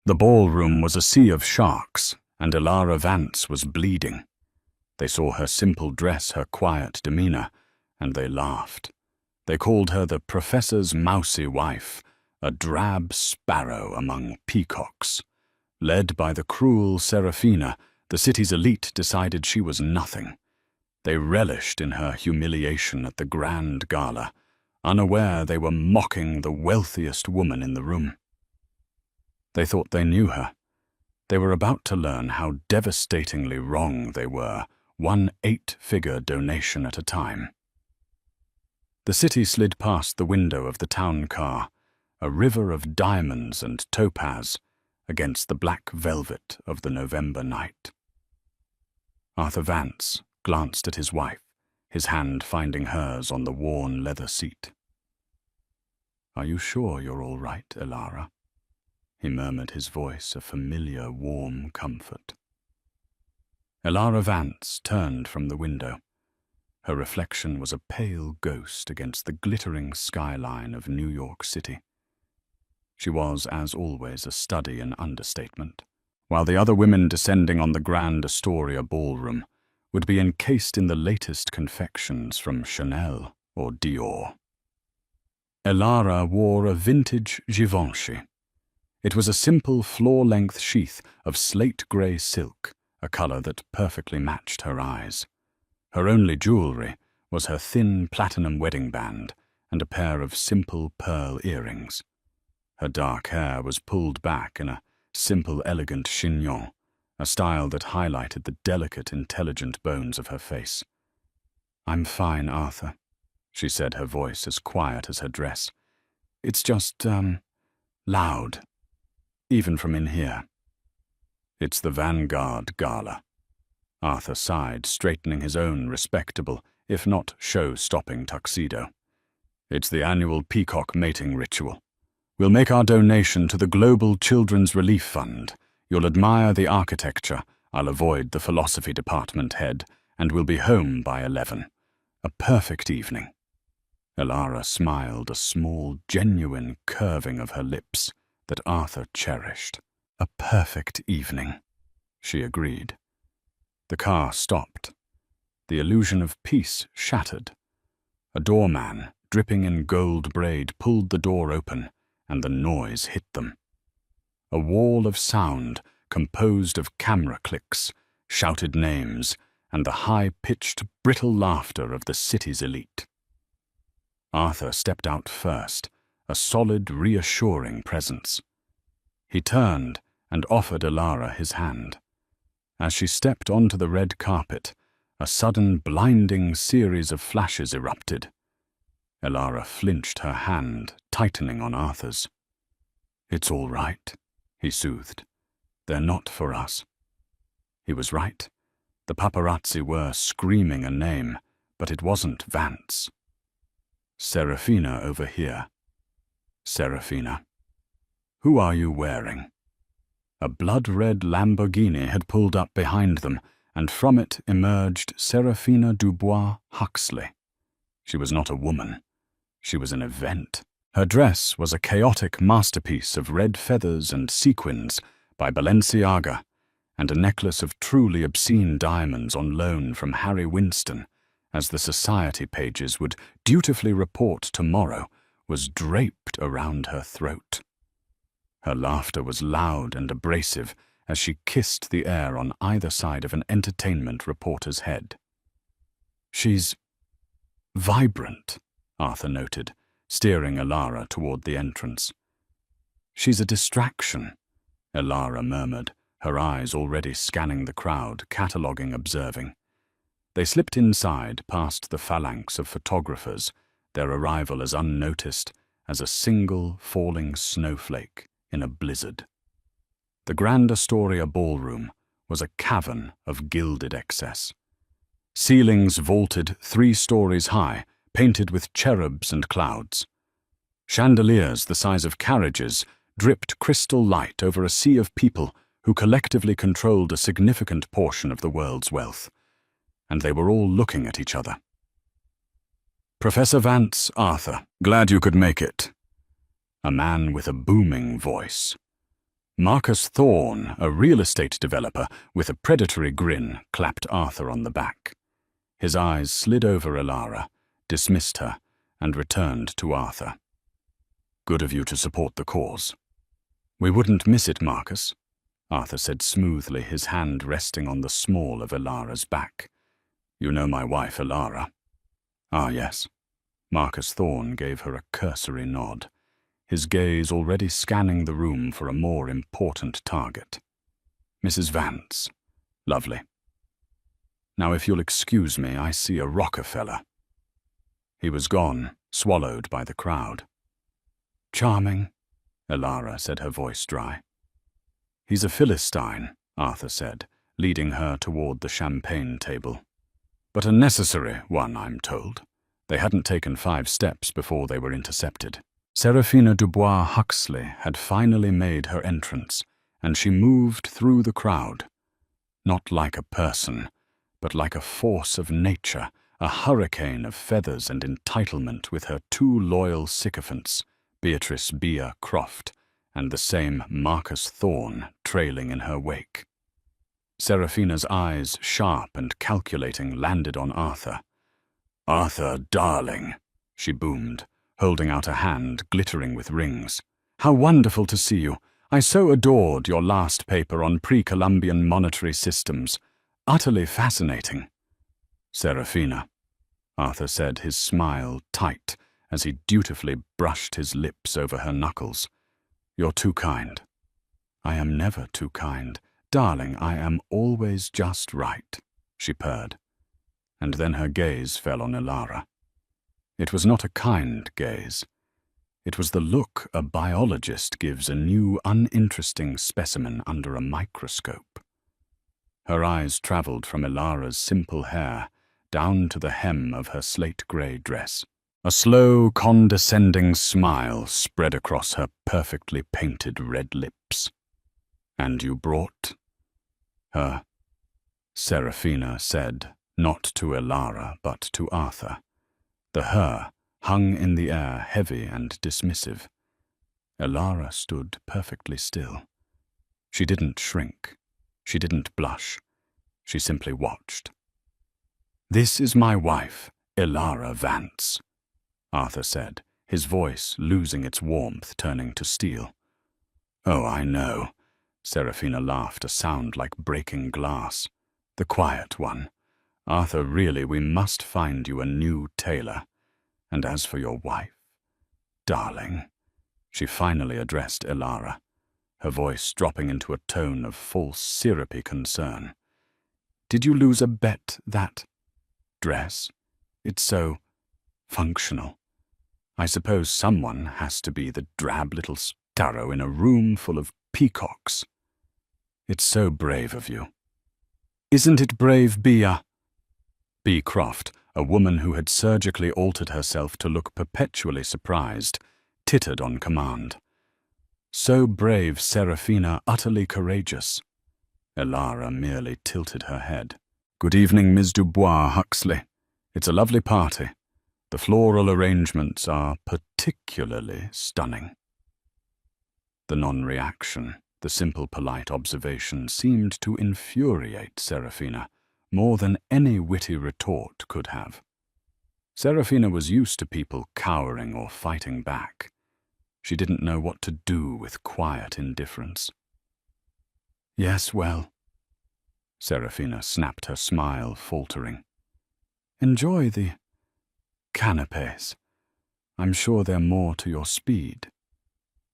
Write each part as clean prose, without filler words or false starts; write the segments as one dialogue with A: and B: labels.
A: The ballroom was a sea of sharks, and Elara Vance was bleeding. They saw her simple dress, her quiet demeanor, and they laughed. They called her the professor's mousy wife, a drab sparrow among peacocks. Led by the cruel Serafina, the city's elite decided she was nothing. They relished in her humiliation at the grand gala, unaware they were mocking the wealthiest woman in the room. They thought they knew her. They were about to learn how devastatingly wrong they were, one 8-figure donation at a time. The city slid past the window of the town car, a river of diamonds and topaz against the black velvet of the November night. Arthur Vance glanced at his wife, his hand finding hers on the worn leather seat. "Are you sure you're all right, Elara?" he murmured, his voice a familiar, warm comfort. Elara Vance turned from the window. Her reflection was a pale ghost against the glittering skyline of New York City. She was, as always, a study in understatement, while the other women descending on the Grand Astoria ballroom would be encased in the latest confections from Chanel or Dior. Elara wore a vintage Givenchy. It was a simple floor-length sheath of slate-grey silk, a color that perfectly matched her eyes. Her only jewelry was her thin platinum wedding band and a pair of simple pearl earrings. Her dark hair was pulled back in a simple, elegant chignon, a style that highlighted the delicate, intelligent bones of her face. "I'm fine, Arthur," she said, her voice as quiet as her dress. "It's just, loud, even from in here." "It's the Vanguard Gala." Arthur sighed, straightening his own respectable, if not show-stopping tuxedo. "It's the annual peacock mating ritual. We'll make our donation to the Global Children's Relief Fund. You'll admire the architecture. I'll avoid the philosophy department head, and we'll be home by 11. A perfect evening." Elara smiled, a small, genuine curving of her lips that Arthur cherished. "A perfect evening," she agreed. The car stopped. The illusion of peace shattered. A doorman, dripping in gold braid, pulled the door open, and the noise hit them. A wall of sound, composed of camera clicks, shouted names, and the high-pitched, brittle laughter of the city's elite. Arthur stepped out first, a solid, reassuring presence. He turned and offered Elara his hand. As she stepped onto the red carpet, a sudden, blinding series of flashes erupted. Elara flinched, her hand tightening on Arthur's. "It's all right," he soothed. "They're not for us." He was right. The paparazzi were screaming a name, but it wasn't Vance. "Serafina over here." "Serafina. Who are you wearing?" A blood-red Lamborghini had pulled up behind them, and from it emerged Serafina Dubois Huxley. She was not a woman. She was an event. Her dress was a chaotic masterpiece of red feathers and sequins by Balenciaga, and a necklace of truly obscene diamonds on loan from Harry Winston, as the society pages would dutifully report tomorrow, was draped around her throat. Her laughter was loud and abrasive as she kissed the air on either side of an entertainment reporter's head. "She's vibrant," Arthur noted, steering Elara toward the entrance. "She's a distraction," Elara murmured, her eyes already scanning the crowd, cataloguing, observing. They slipped inside past the phalanx of photographers, their arrival as unnoticed as a single falling snowflake in a blizzard. The Grand Astoria ballroom was a cavern of gilded excess. Ceilings vaulted 3 stories high, painted with cherubs and clouds. Chandeliers the size of carriages dripped crystal light over a sea of people who collectively controlled a significant portion of the world's wealth, and they were all looking at each other. "Professor Vance, Arthur, glad you could make it." A man with a booming voice. Marcus Thorne, a real estate developer with a predatory grin, clapped Arthur on the back. His eyes slid over Elara, dismissed her, and returned to Arthur. "Good of you to support the cause." "We wouldn't miss it, Marcus," Arthur said smoothly, his hand resting on the small of Elara's back. "You know my wife, Elara." "Ah, yes." Marcus Thorne gave her a cursory nod, his gaze already scanning the room for a more important target. "Mrs. Vance. Lovely. Now, if you'll excuse me, I see a Rockefeller." He was gone, swallowed by the crowd. "Charming," Elara said, her voice dry. "He's a Philistine," Arthur said, leading her toward the champagne table. "But a necessary one, I'm told." They hadn't taken 5 steps before they were intercepted. Seraphina Dubois Huxley had finally made her entrance, and she moved through the crowd. Not like a person, but like a force of nature, a hurricane of feathers and entitlement, with her 2 loyal sycophants, Beatrice Bia Croft and the same Marcus Thorne, trailing in her wake. Seraphina's eyes, sharp and calculating, landed on Arthur. "Arthur, darling," she boomed, holding out a hand glittering with rings. "How wonderful to see you. I so adored your last paper on pre-Columbian monetary systems. Utterly fascinating." "Seraphina," Arthur said, his smile tight as he dutifully brushed his lips over her knuckles. "You're too kind." "I am never too kind. Darling, I am always just right," she purred. And then her gaze fell on Elara. It was not a kind gaze. It was the look a biologist gives a new, uninteresting specimen under a microscope. Her eyes traveled from Elara's simple hair down to the hem of her slate-grey dress. A slow, condescending smile spread across her perfectly painted red lips. "And you brought her?" Seraphina said, not to Elara, but to Arthur. The her hung in the air, heavy and dismissive. Elara stood perfectly still. She didn't shrink. She didn't blush. She simply watched. "This is my wife, Elara Vance," Arthur said, his voice losing its warmth, turning to steel. "Oh, I know." Seraphina laughed, a sound like breaking glass. "The quiet one. Arthur, really, we must find you a new tailor. And as for your wife, darling," she finally addressed Elara, her voice dropping into a tone of false syrupy concern. "Did you lose a bet that dress? It's so functional. I suppose someone has to be the drab little sparrow in a room full of peacocks. It's so brave of you." "Isn't it brave, Bia?" B. Croft, a woman who had surgically altered herself to look perpetually surprised, tittered on command. "So brave, Seraphina, utterly courageous." Elara merely tilted her head. "Good evening, Miss Dubois Huxley. It's a lovely party. The floral arrangements are particularly stunning." The non-reaction, the simple polite observation, seemed to infuriate Seraphina more than any witty retort could have. Seraphina was used to people cowering or fighting back. She didn't know what to do with quiet indifference. "Yes, well," Seraphina snapped, her smile faltering. "Enjoy the canapes. I'm sure they're more to your speed."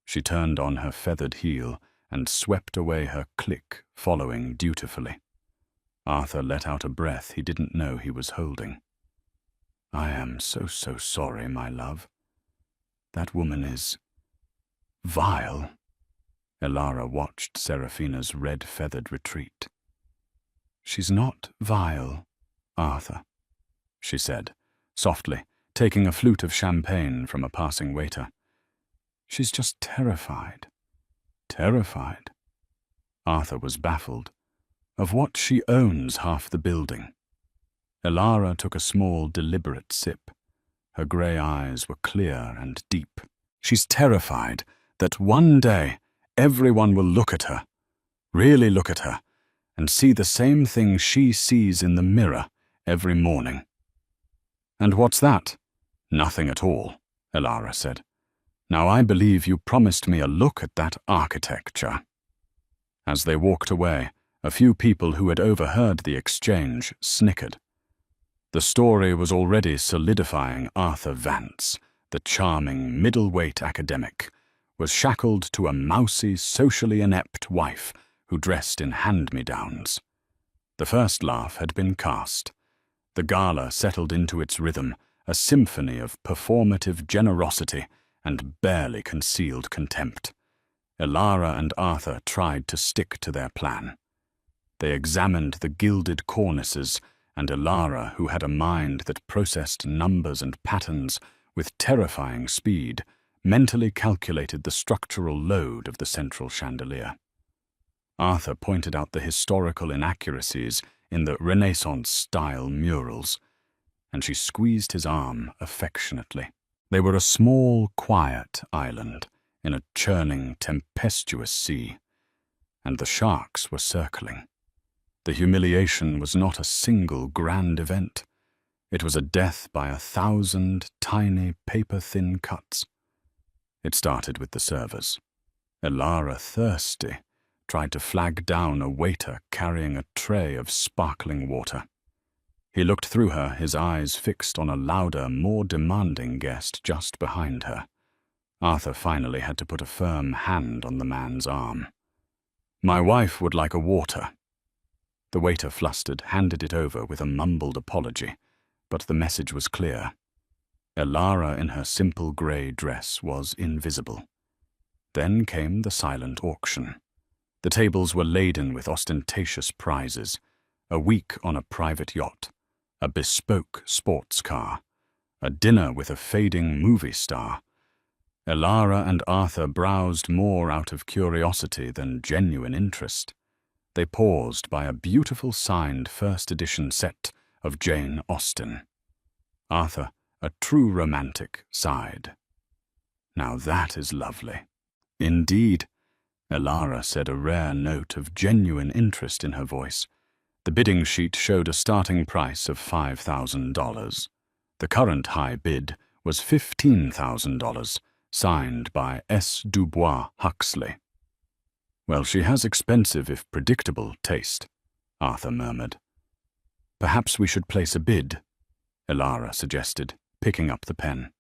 A: She turned on her feathered heel and swept away her clique, following dutifully. Arthur let out a breath he didn't know he was holding. "I am so sorry, my love. That woman is vile." Elara watched Seraphina's red-feathered retreat. "She's not vile, Arthur," she said, softly, taking a flute of champagne from a passing waiter. "She's just terrified." "Terrified?" Arthur was baffled. "Of what? She owns half the building." Elara took a small, deliberate sip. Her grey eyes were clear and deep. "She's terrified that one day Everyone will look at her, really look at her, and see the same thing she sees in the mirror every morning." "And what's that?" "Nothing at all," Elara said. "Now I believe you promised me a look at that architecture." As they walked away, a few people who had overheard the exchange snickered. The story was already solidifying. Arthur Vance, the charming middleweight academic, was shackled to a mousy, socially inept wife who dressed in hand-me-downs. The first laugh had been cast. The gala settled into its rhythm, a symphony of performative generosity and barely concealed contempt. Elara and Arthur tried to stick to their plan. They examined the gilded cornices, and Elara, who had a mind that processed numbers and patterns with terrifying speed, mentally calculated the structural load of the central chandelier. Arthur pointed out the historical inaccuracies in the Renaissance-style murals, and she squeezed his arm affectionately. They were a small, quiet island in a churning, tempestuous sea, and the sharks were circling. The humiliation was not a single grand event. It was a death by 1,000 tiny, paper-thin cuts. It started with the servers. Elara, thirsty, tried to flag down a waiter carrying a tray of sparkling water. He looked through her, his eyes fixed on a louder, more demanding guest just behind her. Arthur finally had to put a firm hand on the man's arm. "My wife would like a water." The waiter, flustered, handed it over with a mumbled apology, but the message was clear. Elara in her simple grey dress was invisible. Then came the silent auction. The tables were laden with ostentatious prizes: a week on a private yacht, a bespoke sports car, a dinner with a fading movie star. Elara and Arthur browsed more out of curiosity than genuine interest. They paused by a beautiful signed first-edition set of Jane Austen. Arthur, a true romantic, sighed. "Now that is lovely." "Indeed," Elara said, a rare note of genuine interest in her voice. The bidding sheet showed a starting price of $5,000. The current high bid was $15,000, signed by S. Dubois Huxley. "Well, she has expensive if predictable taste," Arthur murmured. "Perhaps we should place a bid," Elara suggested, picking up the pen.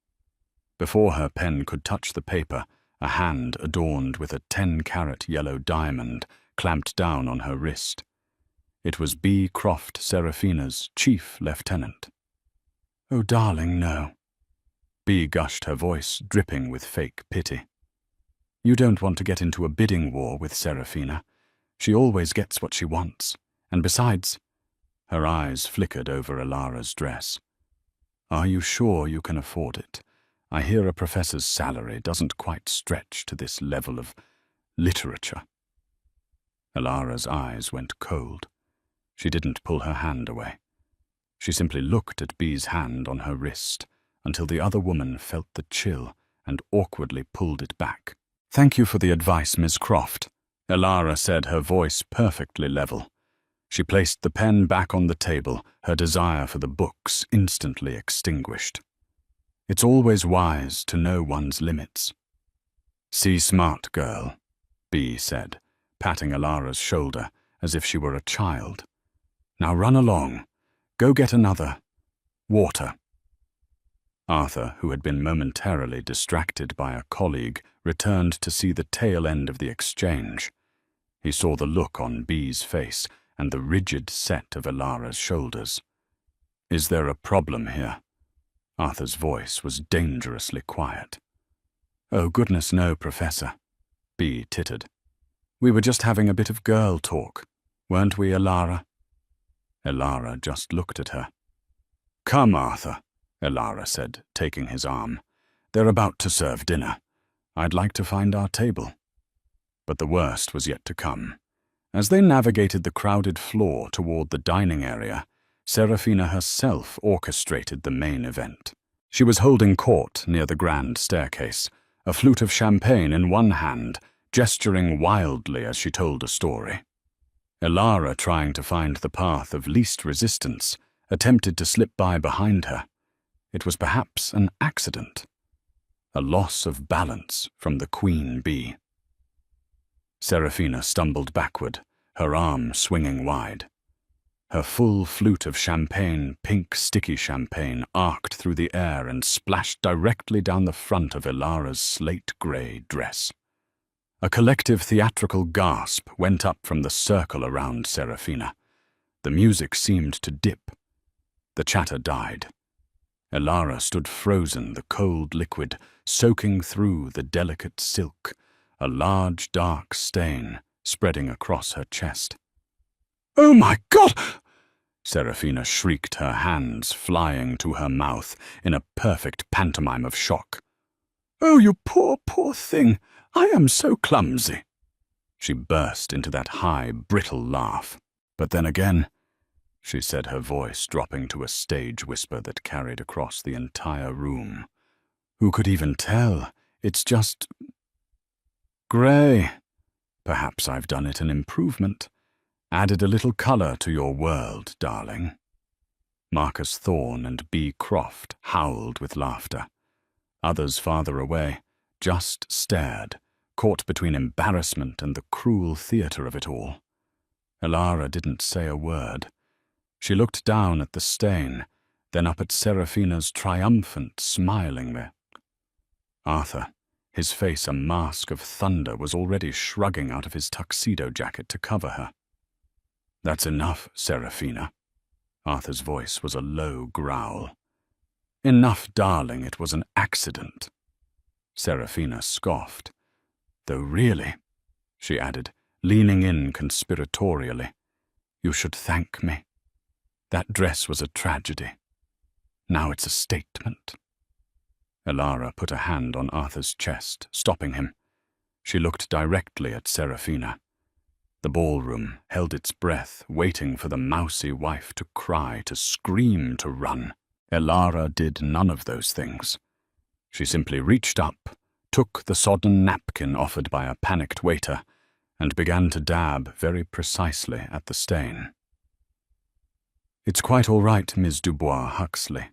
A: Before her pen could touch the paper, a hand adorned with a 10-carat yellow diamond clamped down on her wrist. It was B. Croft Seraphina's chief lieutenant. "Oh, darling, no." B gushed, her voice dripping with fake pity. "You don't want to get into a bidding war with Seraphina. She always gets what she wants. And besides—" Her eyes flickered over Elara's dress. "Are you sure you can afford it? I hear a professor's salary doesn't quite stretch to this level of literature." Elara's eyes went cold. She didn't pull her hand away. She simply looked at B's hand on her wrist until the other woman felt the chill and awkwardly pulled it back. "Thank you for the advice, Miss Croft," Elara said, her voice perfectly level. She placed the pen back on the table, her desire for the books instantly extinguished. "It's always wise to know one's limits." "See smart, girl," B said, patting Elara's shoulder as if she were a child. "Now run along. Go get another water." Arthur, who had been momentarily distracted by a colleague, returned to see the tail end of the exchange. He saw the look on B's face and the rigid set of Elara's shoulders. "Is there a problem here?" Arthur's voice was dangerously quiet. "Oh, goodness no, Professor," B tittered. "We were just having a bit of girl talk, weren't we, Elara?" Elara just looked at her. "Come, Arthur," Elara said, taking his arm. "They're about to serve dinner. I'd like to find our table." But the worst was yet to come. As they navigated the crowded floor toward the dining area, Seraphina herself orchestrated the main event. She was holding court near the grand staircase, a flute of champagne in one hand, gesturing wildly as she told a story. Elara, trying to find the path of least resistance, attempted to slip by behind her. It was perhaps an accident, a loss of balance from the queen bee. Serafina stumbled backward, her arm swinging wide. Her full flute of champagne, pink sticky champagne, arced through the air and splashed directly down the front of Elara's slate-grey dress. A collective theatrical gasp went up from the circle around Serafina. The music seemed to dip. The chatter died. Elara stood frozen, the cold liquid soaking through the delicate silk, a large dark stain spreading across her chest. "Oh my God!" Serafina shrieked, her hands flying to her mouth in a perfect pantomime of shock. "Oh, you poor, poor thing! I am so clumsy!" She burst into that high, brittle laugh. "But then again," she said, her voice dropping to a stage whisper that carried across the entire room, "who could even tell? It's just grey. Perhaps I've done it an improvement. Added a little colour to your world, darling." Marcus Thorne and B. Croft howled with laughter. Others farther away just stared, caught between embarrassment and the cruel theatre of it all. Elara didn't say a word. She looked down at the stain, then up at Serafina's triumphant, smiling there. Arthur, his face a mask of thunder, was already shrugging out of his tuxedo jacket to cover her. "That's enough, Serafina." Arthur's voice was a low growl. "Enough, darling, it was an accident." Serafina scoffed. "Though really," she added, leaning in conspiratorially, "you should thank me. That dress was a tragedy. Now it's a statement." Elara put a hand on Arthur's chest, stopping him. She looked directly at Serafina. The ballroom held its breath, waiting for the mousy wife to cry, to scream, to run. Elara did none of those things. She simply reached up, took the sodden napkin offered by a panicked waiter, and began to dab very precisely at the stain. "It's quite all right, Miss Dubois Huxley,"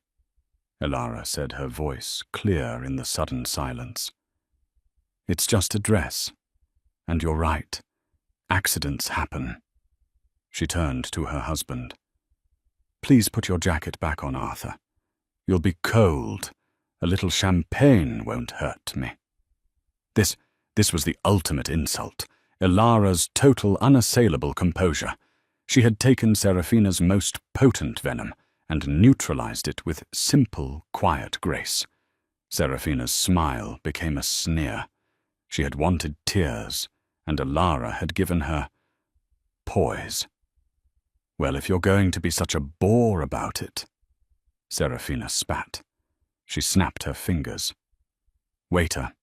A: Elara said, her voice clear in the sudden silence. "It's just a dress, and you're right. Accidents happen." She turned to her husband. "Please put your jacket back on, Arthur. You'll be cold. A little champagne won't hurt me." This was the ultimate insult. Elara's total, unassailable composure. She had taken Serafina's most potent venom and neutralized it with simple, quiet grace. Serafina's smile became a sneer. She had wanted tears, and Elara had given her poise. "Well, if you're going to be such a bore about it." Serafina spat. She snapped her fingers. "Waiter.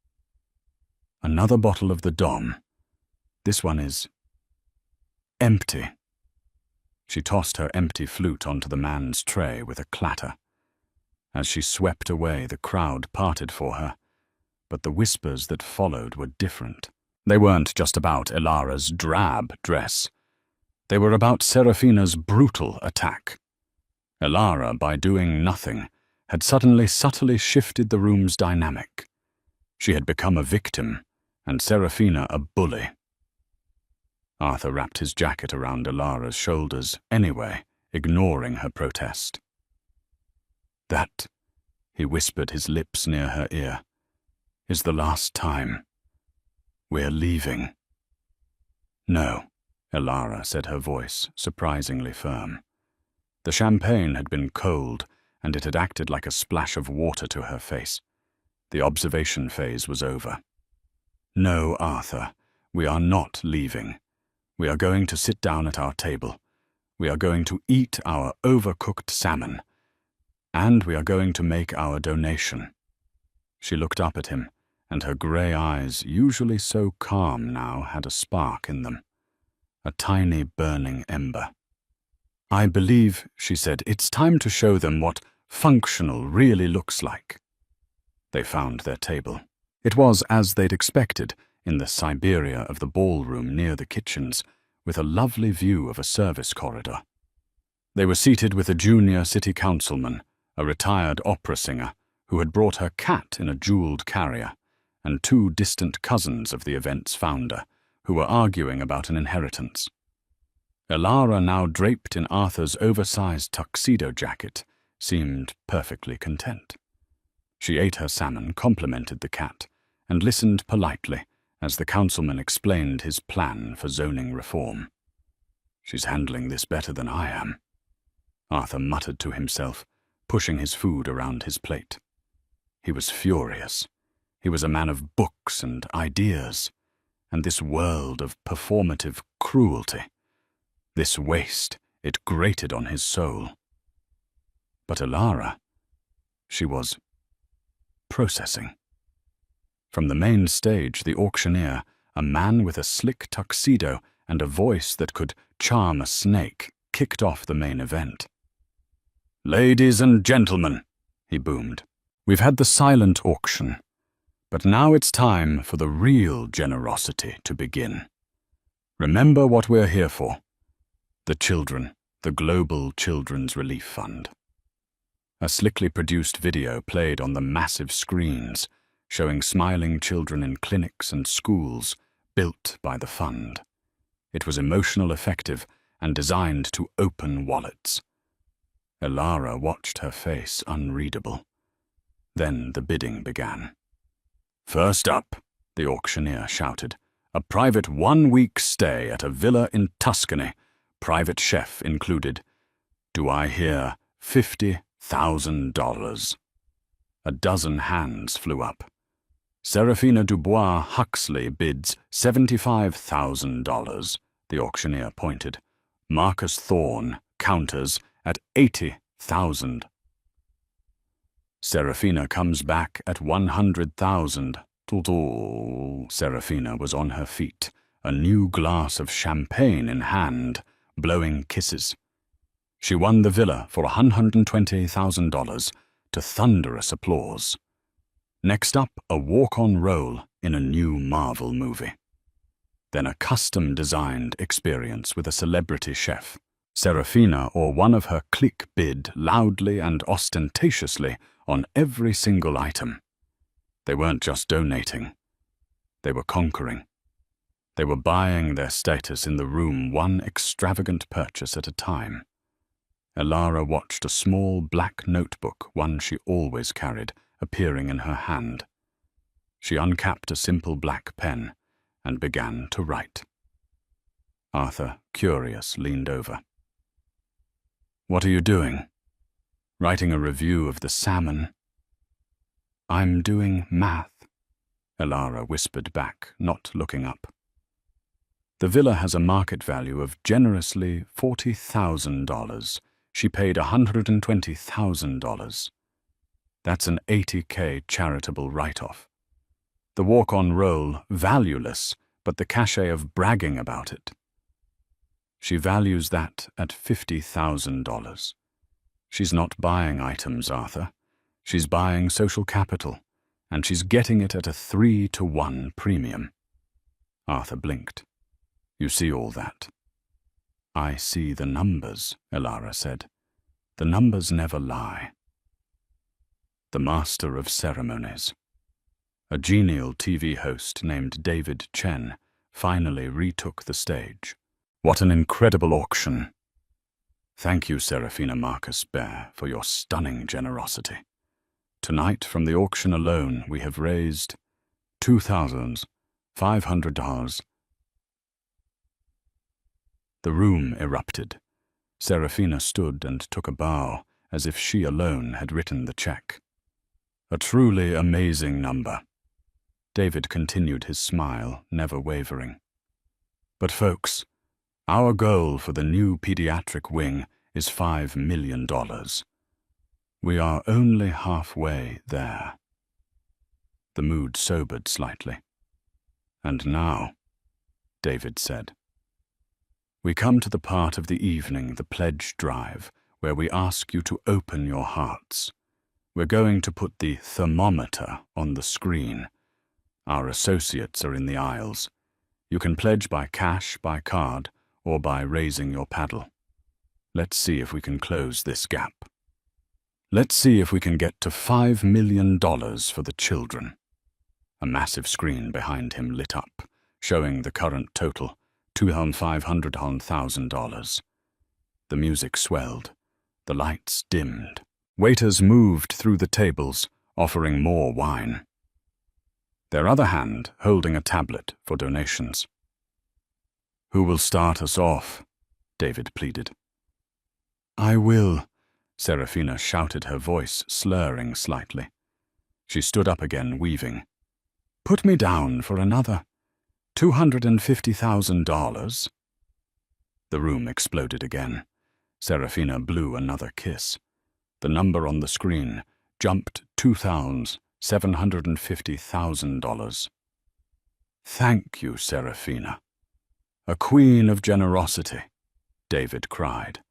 A: Another bottle of the Dom. This one is empty." She tossed her empty flute onto the man's tray with a clatter. As she swept away, the crowd parted for her, but the whispers that followed were different. They weren't just about Elara's drab dress. They were about Serafina's brutal attack. Elara, by doing nothing, had suddenly subtly shifted the room's dynamic. She had become a victim, and Serafina a bully. Arthur wrapped his jacket around Elara's shoulders anyway, ignoring her protest. "That," he whispered, his lips near her ear, "is the last time. We're leaving." "No," Elara said, her voice surprisingly firm. The champagne had been cold, and it had acted like a splash of water to her face. The observation phase was over. "No, Arthur, we are not leaving. We are going to sit down at our table. We are going to eat our overcooked salmon. And we are going to make our donation." She looked up at him, and her grey eyes, usually so calm now, had a spark in them. A tiny burning ember. "I believe," she said, "it's time to show them what functional really looks like." They found their table. It was as they'd expected, in the Siberia of the ballroom near the kitchens, with a lovely view of a service corridor. They were seated with a junior city councilman, a retired opera singer, who had brought her cat in a jeweled carrier, and two distant cousins of the event's founder, who were arguing about an inheritance. Elara, now draped in Arthur's oversized tuxedo jacket, seemed perfectly content. She ate her salmon, complimented the cat, and listened politely as the councilman explained his plan for zoning reform. "She's handling this better than I am," Arthur muttered to himself, pushing his food around his plate. He was furious. He was a man of books and ideas, and this world of performative cruelty, this waste, it grated on his soul. But Elara, she was processing. From the main stage, the auctioneer, a man with a slick tuxedo and a voice that could charm a snake, kicked off the main event. "Ladies and gentlemen," he boomed, "we've had the silent auction, but now it's time for the real generosity to begin. Remember what we're here for. The children, the Global Children's Relief Fund." A slickly produced video played on the massive screens, showing smiling children in clinics and schools built by the fund. It was emotional, effective, and designed to open wallets. Elara watched her face unreadable. Then the bidding began. "First up," the auctioneer shouted, "a private one-week stay at a villa in Tuscany, private chef included. Do I hear $50,000? A dozen hands flew up. Serafina Dubois Huxley bids $75,000, the auctioneer pointed. Marcus Thorne counters at $80,000. Serafina comes back at $100,000. Serafina was on her feet, a new glass of champagne in hand, blowing kisses. She won the villa for $120,000 to thunderous applause. Next up, a walk-on role in a new Marvel movie. Then a custom-designed experience with a celebrity chef. Serafina or one of her clique bid loudly and ostentatiously on every single item. They weren't just donating. They were conquering. They were buying their status in the room, one extravagant purchase at a time. Elara watched a small black notebook, one she always carried, appearing in her hand. She uncapped a simple black pen and began to write. Arthur, curious, leaned over. "What are you doing?" "Writing a review of the salmon." "I'm doing math," Elara whispered back, not looking up. "The villa has a market value of generously $40,000. She paid $120,000. That's an $80K charitable write-off. The walk-on role, valueless, but the cachet of bragging about it. She values that at $50,000. She's not buying items, Arthur. She's buying social capital, and she's getting it at a 3-to-1 premium." Arthur blinked. "You see all that?" "I see the numbers," Elara said. "The numbers never lie." The master of ceremonies, a genial TV host named David Chen, finally retook the stage. "What an incredible auction. Thank you, Serafina Marcus Bear, for your stunning generosity. Tonight, from the auction alone, we have raised $2,500. The room erupted. Serafina stood and took a bow, as if she alone had written the check. "A truly amazing number." David continued his smile, never wavering. "But folks, our goal for the new pediatric wing is $5 million. We are only halfway there." The mood sobered slightly. "And now," David said, "we come to the part of the evening, the pledge drive, where we ask you to open your hearts. We're going to put the thermometer on the screen. Our associates are in the aisles. You can pledge by cash, by card, or by raising your paddle. Let's see if we can close this gap. Let's see if we can get to $5 million for the children." A massive screen behind him lit up, showing the current total, $2,500,000. The music swelled. The lights dimmed. Waiters moved through the tables, offering more wine. Their other hand holding a tablet for donations. "Who will start us off?" David pleaded. "I will," Serafina shouted, her voice slurring slightly. She stood up again, weaving. "Put me down for another $250,000. The room exploded again. Serafina blew another kiss. The number on the screen jumped $2,750,000. "Thank you, Serafina. A queen of generosity," David cried.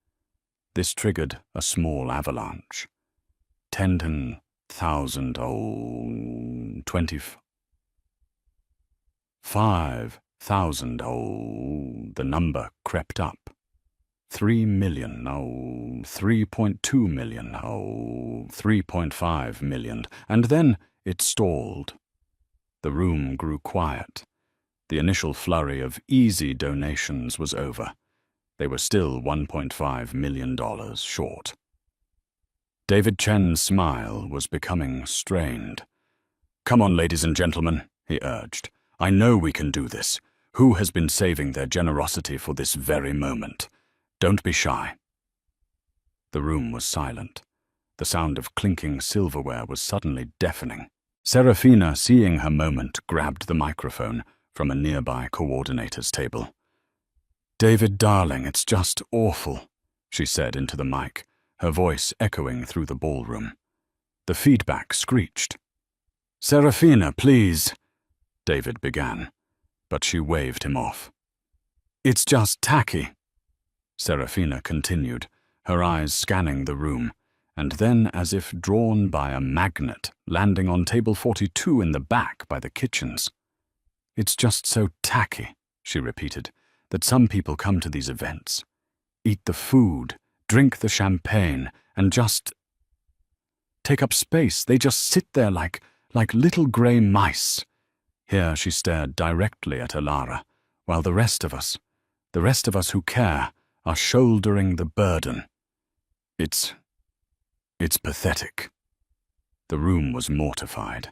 A: This triggered a small avalanche. 10,000, 25,000, the number crept up. 3 million, 3.2 million, 3.5 million, and then it stalled. The room grew quiet. The initial flurry of easy donations was over. They were still $1.5 million short. David Chen's smile was becoming strained. "Come on, ladies and gentlemen," he urged. "I know we can do this. Who has been saving their generosity for this very moment? Don't be shy." The room was silent. The sound of clinking silverware was suddenly deafening. Serafina, seeing her moment, grabbed the microphone from a nearby coordinator's table. "David, darling, it's just awful," she said into the mic, her voice echoing through the ballroom. The feedback screeched. "Serafina, please," David began, but she waved him off. "It's just tacky," Serafina continued, her eyes scanning the room, and then, as if drawn by a magnet, landing on table 42 in the back by the kitchens. "It's just so tacky," she repeated, "that some people come to these events, eat the food, drink the champagne, and just take up space. They just sit there like little grey mice." Here she stared directly at Alara, while the rest of us who care, are shouldering the burden. It's pathetic." The room was mortified.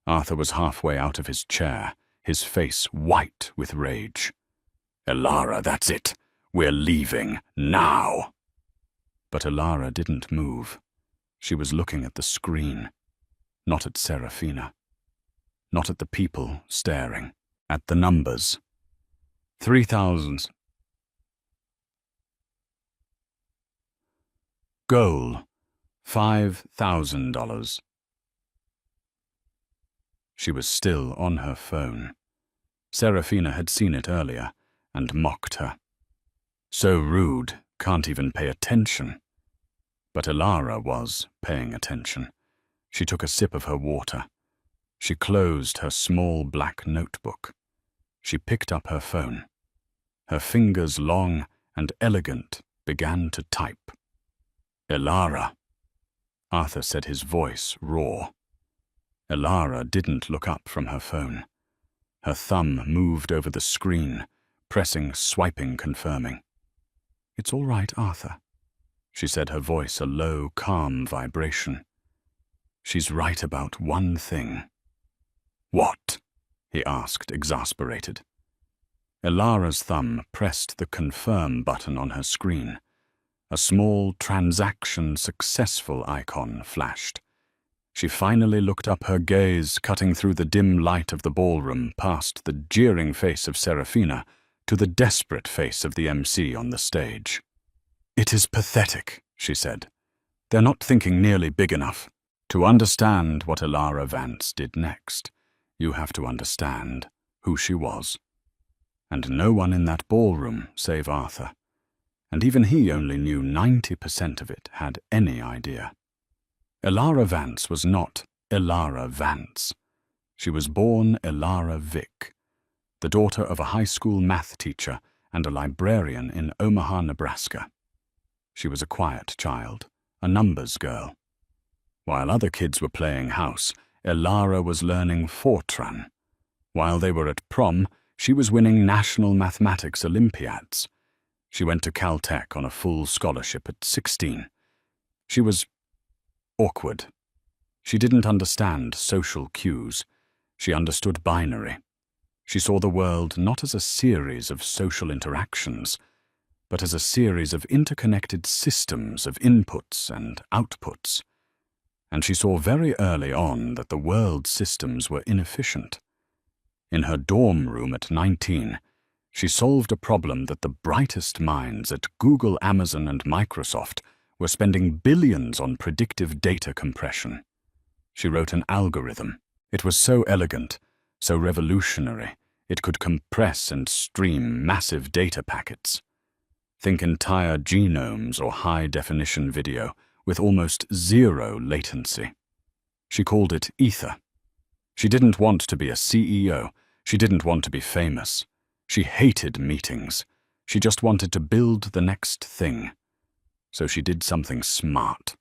A: Arthur was halfway out of his chair, his face white with rage. "Alara, that's it. We're leaving now." But Alara didn't move. She was looking at the screen, not at Serafina, not at the people staring, at the numbers. 3,000. Goal, $5,000. She was still on her phone. Serafina had seen it earlier and mocked her. So rude, can't even pay attention. But Alara was paying attention. She took a sip of her water. She closed her small black notebook. She picked up her phone. Her fingers, long and elegant, began to type. "Alara," Arthur said, his voice raw. Alara didn't look up from her phone. Her thumb moved over the screen, pressing, swiping, confirming. "It's all right, Arthur," she said, her voice a low, calm vibration. "She's right about one thing." "What?" he asked, exasperated. Alara's thumb pressed the confirm button on her screen. A small transaction successful icon flashed. She finally looked up, her gaze cutting through the dim light of the ballroom past the jeering face of Serafina to the desperate face of the MC on the stage. "It is pathetic," she said. "They're not thinking nearly big enough. To understand what Alara Vance did next, you have to understand who she was. And no one in that ballroom save Arthur. And even he only knew 90% of it had any idea. Alara Vance was not Alara Vance. She was born Elara Vick, the daughter of a high school math teacher and a librarian in Omaha, Nebraska. She was a quiet child, a numbers girl. While other kids were playing house, Elara was learning Fortran. While they were at prom, she was winning national mathematics Olympiads. She went to Caltech on a full scholarship at 16. She was awkward. She didn't understand social cues. She understood binary. She saw the world not as a series of social interactions, but as a series of interconnected systems of inputs and outputs. And she saw very early on that the world systems were inefficient. In her dorm room at 19, she solved a problem that the brightest minds at Google, Amazon, and Microsoft were spending billions on predictive data compression. She wrote an algorithm. It was so elegant, so revolutionary, it could compress and stream massive data packets. Think entire genomes or high-definition video with almost zero latency. She called it ether. She didn't want to be a CEO. She didn't want to be famous. She hated meetings. She just wanted to build the next thing. So she did something smart.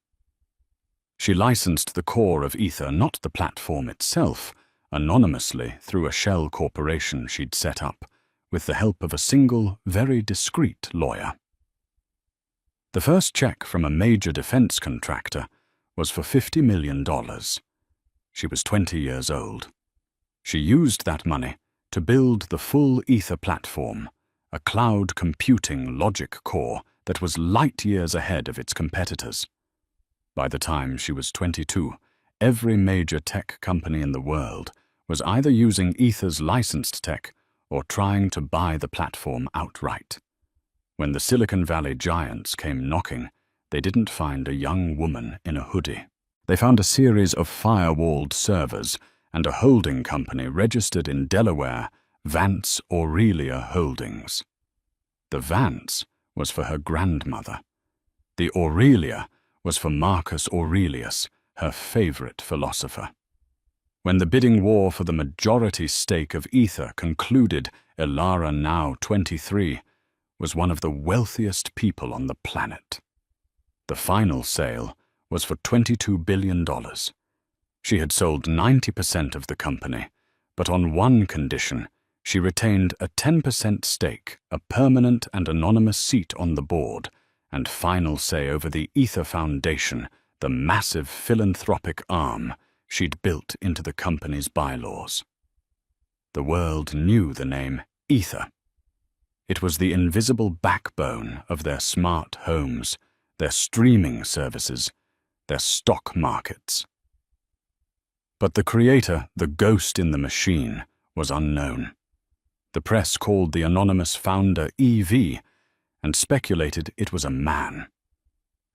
A: She licensed the core of Ether, not the platform itself, anonymously through a shell corporation she'd set up, with the help of a single, very discreet lawyer. The first check from a major defense contractor was for $50 million. She was 20 years old. She used that money to build the full Ether platform, a cloud computing logic core that was light years ahead of its competitors. By the time she was 22, every major tech company in the world was either using Ether's licensed tech or trying to buy the platform outright. When the Silicon Valley giants came knocking, they didn't find a young woman in a hoodie. They found a series of firewalled servers and a holding company registered in Delaware, Vance Aurelia Holdings. The Vance was for her grandmother. The Aurelia was for Marcus Aurelius, her favorite philosopher. When the bidding war for the majority stake of Ether concluded, Elara, now 23, was one of the wealthiest people on the planet. The final sale was for $22 billion. She had sold 90% of the company, but on one condition: she retained a 10% stake, a permanent and anonymous seat on the board, and final say over the Ether Foundation, the massive philanthropic arm she'd built into the company's bylaws. The world knew the name Ether. It was the invisible backbone of their smart homes, their streaming services, their stock markets. But the creator, the ghost in the machine, was unknown. The press called the anonymous founder EV and speculated it was a man.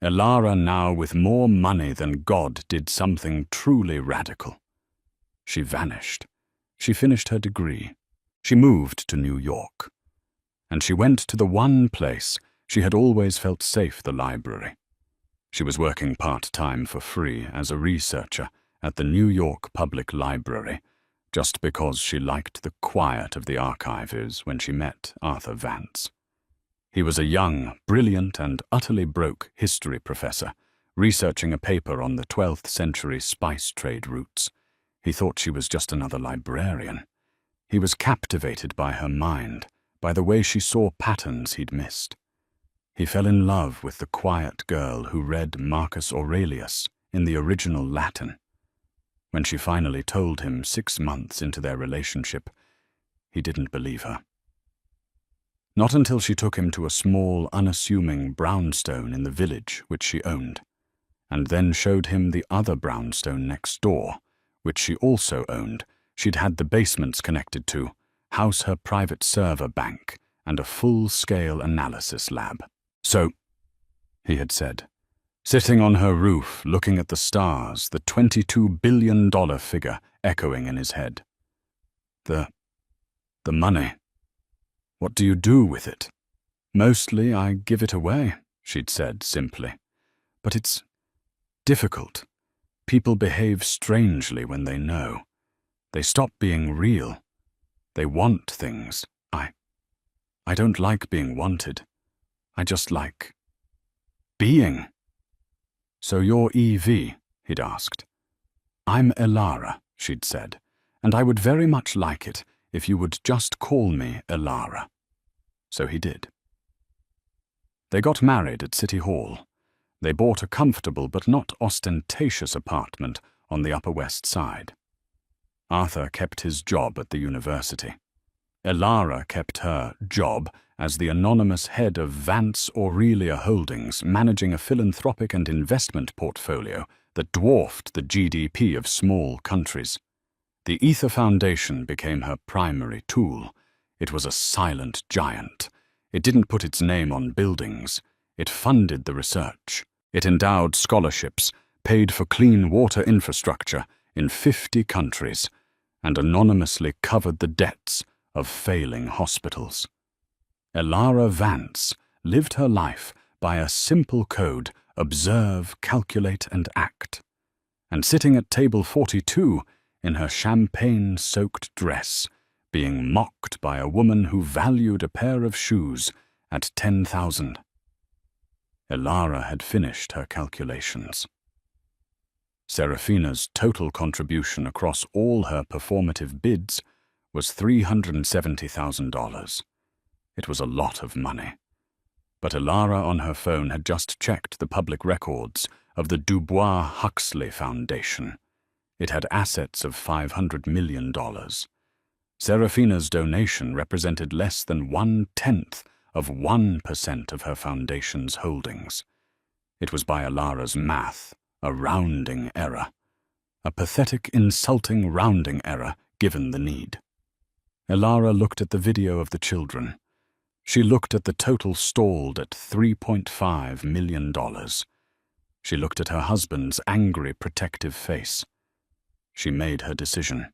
A: Elara, now with more money than God, did something truly radical. She vanished. She finished her degree. She moved to New York. And she went to the one place she had always felt safe, the library. She was working part-time for free as a researcher at the New York Public Library, just because she liked the quiet of the archives when she met Arthur Vance. He was a young, brilliant, and utterly broke history professor, researching a paper on the 12th century spice trade routes. He thought she was just another librarian. He was captivated by her mind, by the way she saw patterns he'd missed. He fell in love with the quiet girl who read Marcus Aurelius in the original Latin. When she finally told him 6 months into their relationship, he didn't believe her. Not until she took him to a small, unassuming brownstone in the village which she owned, and then showed him the other brownstone next door, which she also owned. She'd had the basements connected to, house her private server bank, and a full-scale analysis lab. So, he had said, sitting on her roof, looking at the stars, the $22 billion figure echoing in his head. The money. What do you do with it? Mostly I give it away, she'd said simply. But it's difficult. People behave strangely when they know. They stop being real. They want things. I don't like being wanted. I just like being. So you're EV, he'd asked. I'm Elara, she'd said, and I would very much like it if you would just call me Elara. So he did. They got married at City Hall. They bought a comfortable but not ostentatious apartment on the Upper West Side. Arthur kept his job at the university. Elara kept her job as the anonymous head of Vance Aurelia Holdings, managing a philanthropic and investment portfolio that dwarfed the GDP of small countries. The Ether Foundation became her primary tool. It was a silent giant. It didn't put its name on buildings. It funded the research. It endowed scholarships, paid for clean water infrastructure in 50 countries, and anonymously covered the debts of failing hospitals. Elara Vance lived her life by a simple code: observe, calculate, and act. And sitting at table 42 in her champagne-soaked dress, being mocked by a woman who valued a pair of shoes at 10,000. Elara had finished her calculations. Serafina's total contribution across all her performative bids was $370,000. It was a lot of money. But Elara on her phone had just checked the public records of the Dubois-Huxley Foundation. It had assets of $500 million. Serafina's donation represented less than 1/10 of 1% of her foundation's holdings. It was by Elara's math, a rounding error. A pathetic, insulting rounding error given the need. Elara looked at the video of the children. She looked at the total stalled at $3.5 million. She looked at her husband's angry, protective face. She made her decision.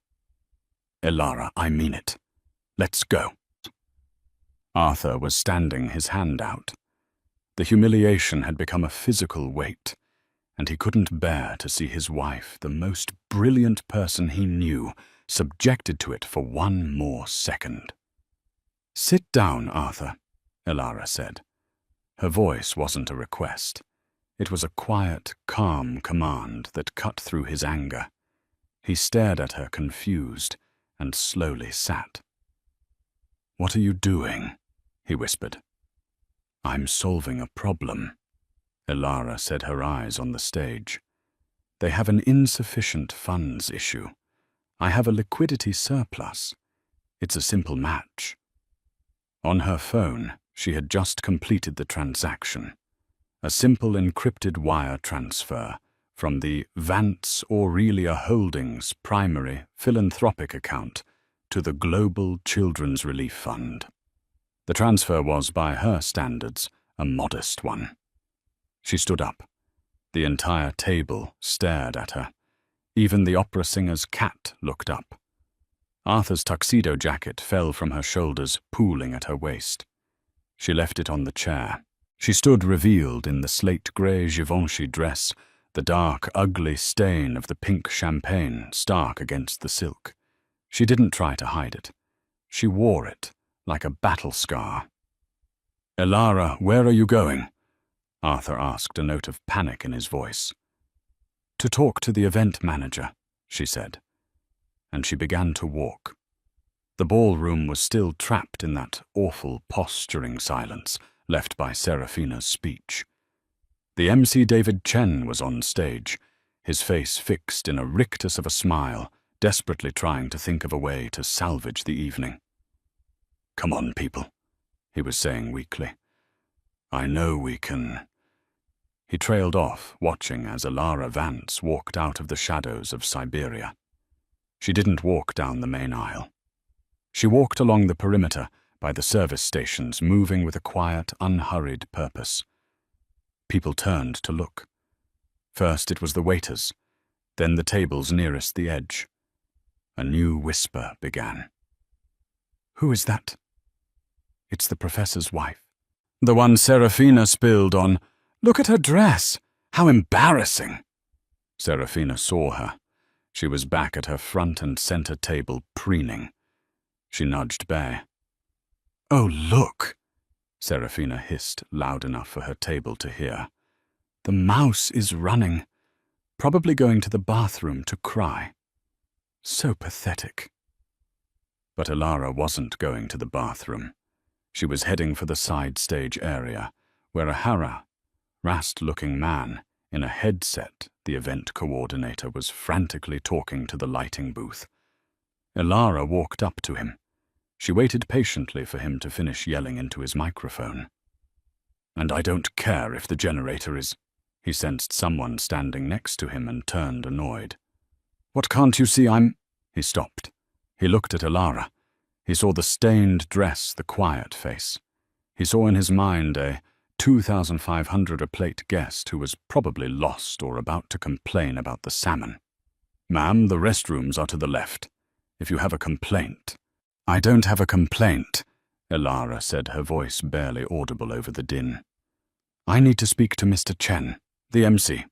A: Elara, I mean it. Let's go. Arthur was standing, his hand out. The humiliation had become a physical weight, and he couldn't bear to see his wife, the most brilliant person he knew, subjected to it for one more second. Sit down, Arthur, Elara said. Her voice wasn't a request. It was a quiet, calm command that cut through his anger. He stared at her, confused, and slowly sat. What are you doing? He whispered. I'm solving a problem, Elara said, her eyes on the stage. They have an insufficient funds issue. I have a liquidity surplus. It's a simple match. On her phone, she had just completed the transaction. A simple encrypted wire transfer from the Vance Aurelia Holdings primary philanthropic account to the Global Children's Relief Fund. The transfer was, by her standards, a modest one. She stood up. The entire table stared at her. Even the opera singer's cat looked up. Arthur's tuxedo jacket fell from her shoulders, pooling at her waist. She left it on the chair. She stood revealed in the slate-grey Givenchy dress, the dark, ugly stain of the pink champagne stark against the silk. She didn't try to hide it. She wore it like a battle scar. Elara, where are you going? Arthur asked, a note of panic in his voice. To talk to the event manager, she said. And she began to walk. The ballroom was still trapped in that awful posturing silence left by Serafina's speech. The MC David Chen was on stage, his face fixed in a rictus of a smile, desperately trying to think of a way to salvage the evening. Come on, people, he was saying weakly. I know we can. He trailed off, watching as Elara Vance walked out of the shadows of Siberia. She didn't walk down the main aisle. She walked along the perimeter by the service stations, moving with a quiet, unhurried purpose. People turned to look. First it was the waiters, then the tables nearest the edge. A new whisper began. Who is that? It's the professor's wife. The one Serafina spilled on. Look at her dress. How embarrassing. Serafina saw her. She was back at her front and center table, preening. She nudged Bay. "Oh, look!" Serafina hissed loud enough for her table to hear. "The mouse is running, probably going to the bathroom to cry. So pathetic." But Alara wasn't going to the bathroom. She was heading for the side stage area, where a harassed-looking man in a headset, the event coordinator, was frantically talking to the lighting booth. Alara walked up to him. She waited patiently for him to finish yelling into his microphone. "And I don't care if the generator is—" He sensed someone standing next to him and turned annoyed. "What, can't you see I'm—" He stopped. He looked at Alara. He saw the stained dress, the quiet face. He saw in his mind a 2,500 a plate guest who was probably lost or about to complain about the salmon. "Ma'am, the restrooms are to the left. If you have a complaint—" "I don't have a complaint," Alara said, her voice barely audible over the din. "I need to speak to Mr. Chen, the MC."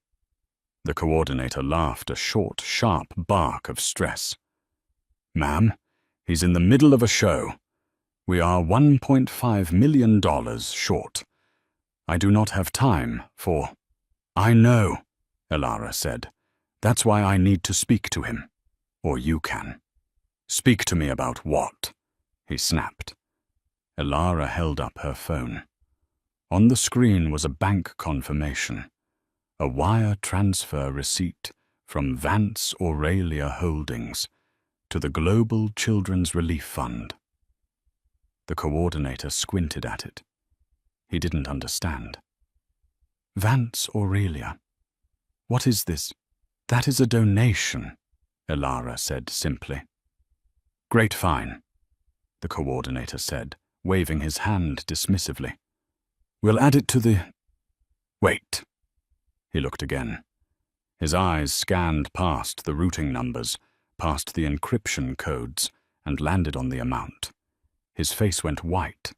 A: The coordinator laughed a short, sharp bark of stress. "Ma'am, he's in the middle of a show. We are $1.5 million short. I do not have time for—" "I know," Alara said. "That's why I need to speak to him. Or you can." "Speak to me about what?" he snapped. Alara held up her phone. On the screen was a bank confirmation, a wire transfer receipt from Vance Aurelia Holdings to the Global Children's Relief Fund. The coordinator squinted at it. He didn't understand. "Vance Aurelia. What is this?" "That is a donation," Alara said simply. "Great, fine," the coordinator said, waving his hand dismissively. "We'll add it to the—" "Wait." He looked again. His eyes scanned past the routing numbers, past the encryption codes, and landed on the amount. His face went white.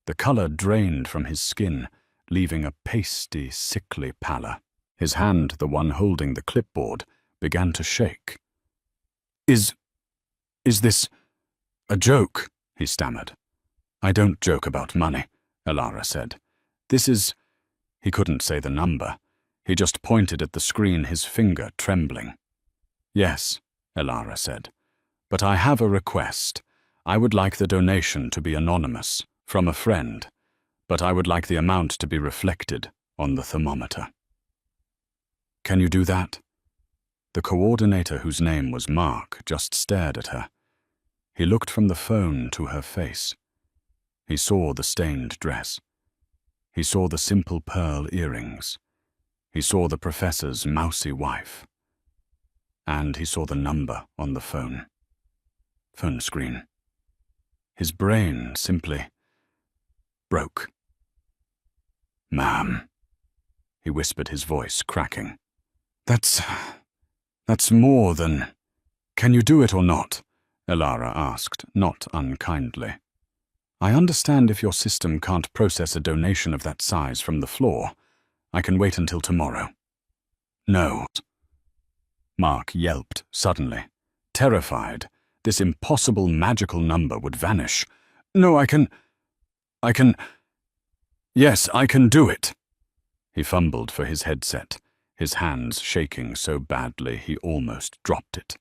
A: The color drained from his skin, leaving a pasty, sickly pallor. His hand, the one holding the clipboard, began to shake. Is this a joke?" he stammered. "I don't joke about money," Alara said. "This is—" He couldn't say the number. He just pointed at the screen, his finger trembling. "Yes," Alara said. "But I have a request. I would like the donation to be anonymous, from a friend, but I would like the amount to be reflected on the thermometer." "Can you do that?" The coordinator, whose name was Mark, just stared at her. He looked from the phone to her face. He saw the stained dress. He saw the simple pearl earrings. He saw the professor's mousy wife. And he saw the number on the phone. Phone screen. His brain simply broke. "Ma'am," he whispered, his voice cracking. That's more than—" "Can you do it or not?" Alara asked, not unkindly. "I understand if your system can't process a donation of that size from the floor. I can wait until tomorrow." "No." Mark yelped suddenly, terrified. This impossible magical number would vanish. "No, I can... Yes, I can do it." He fumbled for his headset, his hands shaking so badly he almost dropped it.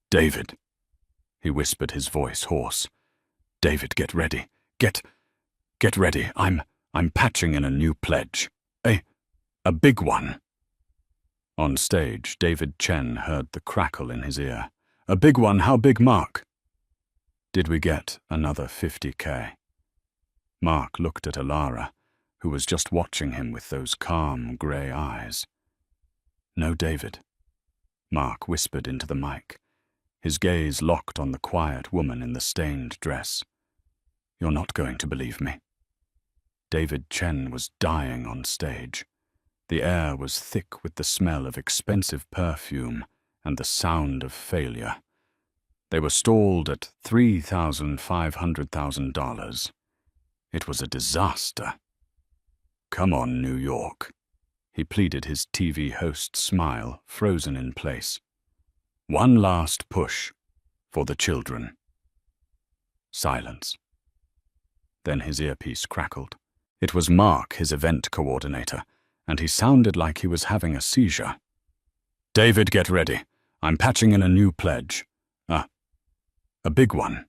A: "David," he whispered, his voice hoarse. "David, get ready. Get ready. I'm patching in a new pledge. A big one." On stage, David Chen heard the crackle in his ear. "A big one? How big, Mark?" "Did we get another 50K? Mark looked at Alara, who was just watching him with those calm, grey eyes. "No, David," Mark whispered into the mic, his gaze locked on the quiet woman in the stained dress. "You're not going to believe me." David Chen was dying on stage. The air was thick with the smell of expensive perfume and the sound of failure. They were stalled at $3,500,000. It was a disaster. "Come on, New York," he pleaded, his TV host's smile frozen in place. One last push for the children. Silence. Then his earpiece crackled. It was Mark, his event coordinator, and he sounded like he was having a seizure. David, get ready. I'm patching in a new pledge. A big one.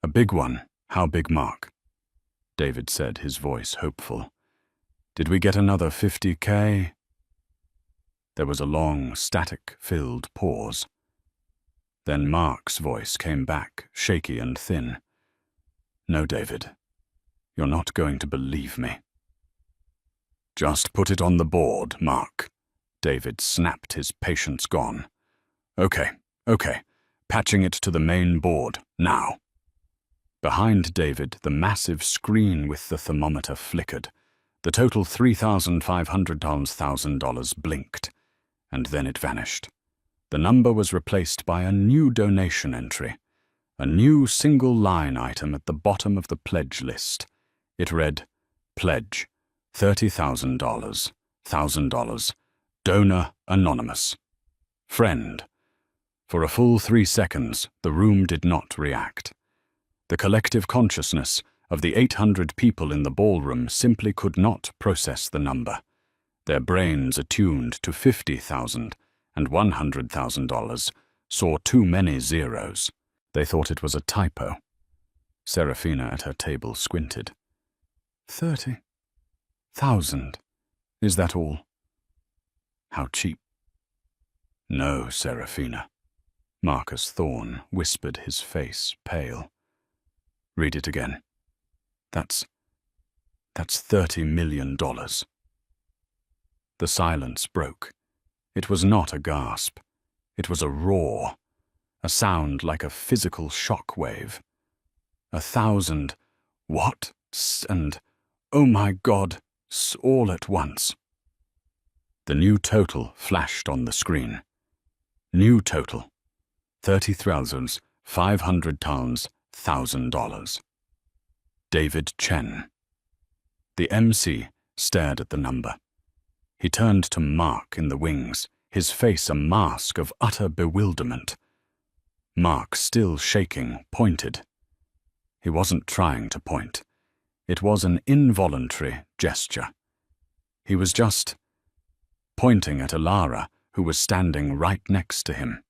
A: A big one. How big, Mark? David said, his voice hopeful. Did we get another 50K? There was a long, static-filled pause. Then Mark's voice came back, shaky and thin. No, David. You're not going to believe me. Just put it on the board, Mark. David snapped, his patience gone. Okay. Patching it to the main board, now. Behind David, the massive screen with the thermometer flickered. The total $3,500 blinked, and then it vanished. The number was replaced by a new donation entry, a new single-line item at the bottom of the pledge list. It read, Pledge, $30,000, $1,000, donor anonymous. Friend. For a full 3 seconds, the room did not react. The collective consciousness of the 800 people in the ballroom simply could not process the number. Their brains, attuned to $50,000 and $100,000, saw too many zeros. They thought it was a typo. Serafina at her table squinted. 30,000. Is that all? How cheap. No, Serafina. Marcus Thorne whispered, his face pale. Read it again. That's $30 million. The silence broke. It was not a gasp. It was a roar, a sound like a physical shock wave. 1,000, what? And, oh my God, all at once. The new total flashed on the screen. New total. $30,500,000. David Chen. The MC stared at the number. He turned to Mark in the wings, his face a mask of utter bewilderment. Mark, still shaking, pointed. He wasn't trying to point. It was an involuntary gesture. He was just pointing at Alara, who was standing right next to him.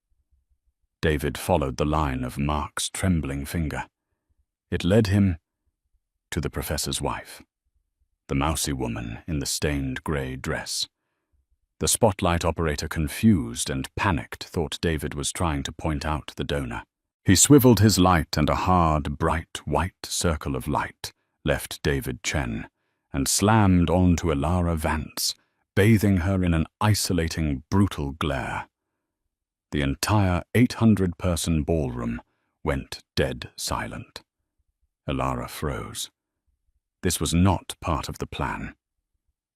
A: David followed the line of Mark's trembling finger. It led him to the professor's wife, the mousy woman in the stained grey dress. The spotlight operator, confused and panicked, thought David was trying to point out the donor. He swiveled his light, and a hard, bright, white circle of light left David Chen and slammed onto Alara Vance, bathing her in an isolating, brutal glare. The entire 800-person ballroom went dead silent. Alara froze. This was not part of the plan.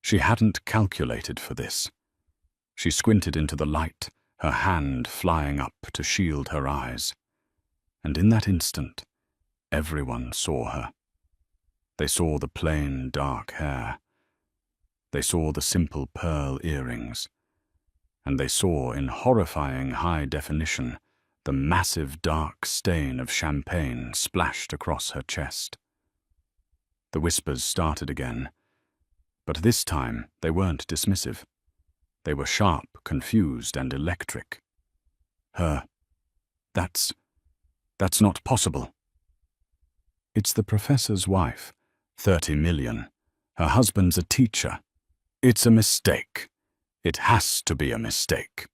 A: She hadn't calculated for this. She squinted into the light, her hand flying up to shield her eyes. And in that instant, everyone saw her. They saw the plain, dark hair. They saw the simple pearl earrings. And they saw, in horrifying high definition, the massive dark stain of champagne splashed across her chest. The whispers started again, but this time they weren't dismissive. They were sharp, confused, and electric. That's not possible. It's the professor's wife, 30 million. Her husband's a teacher. It's a mistake. It has to be a mistake.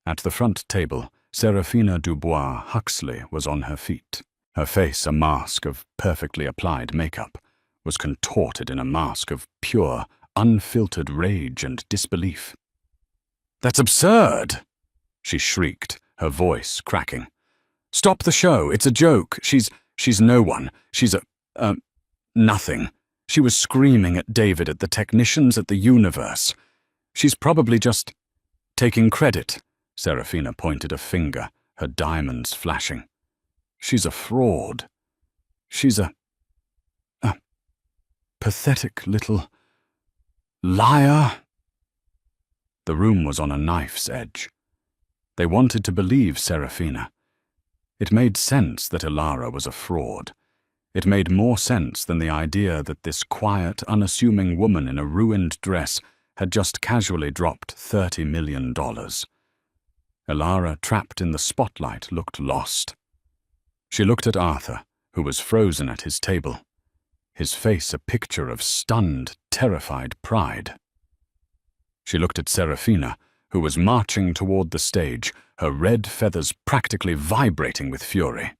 A: At the front table, Serafina Dubois Huxley was on her feet. Her face, a mask of perfectly applied makeup, was contorted in a mask of pure, unfiltered rage and disbelief. "That's absurd!" she shrieked, her voice cracking. "Stop the show, it's a joke. She's no one. She's nothing. She was screaming at David, at the technicians, at the universe. She's probably just taking credit." Serafina pointed a finger, her diamonds flashing. "She's a fraud. She's a pathetic little liar." The room was on a knife's edge. They wanted to believe Serafina. It made sense that Alara was a fraud. It made more sense than the idea that this quiet, unassuming woman in a ruined dress had just casually dropped $30 million. Alara, trapped in the spotlight, looked lost. She looked at Arthur, who was frozen at his table, his face a picture of stunned, terrified pride. She looked at Serafina, who was marching toward the stage, her red feathers practically vibrating with fury.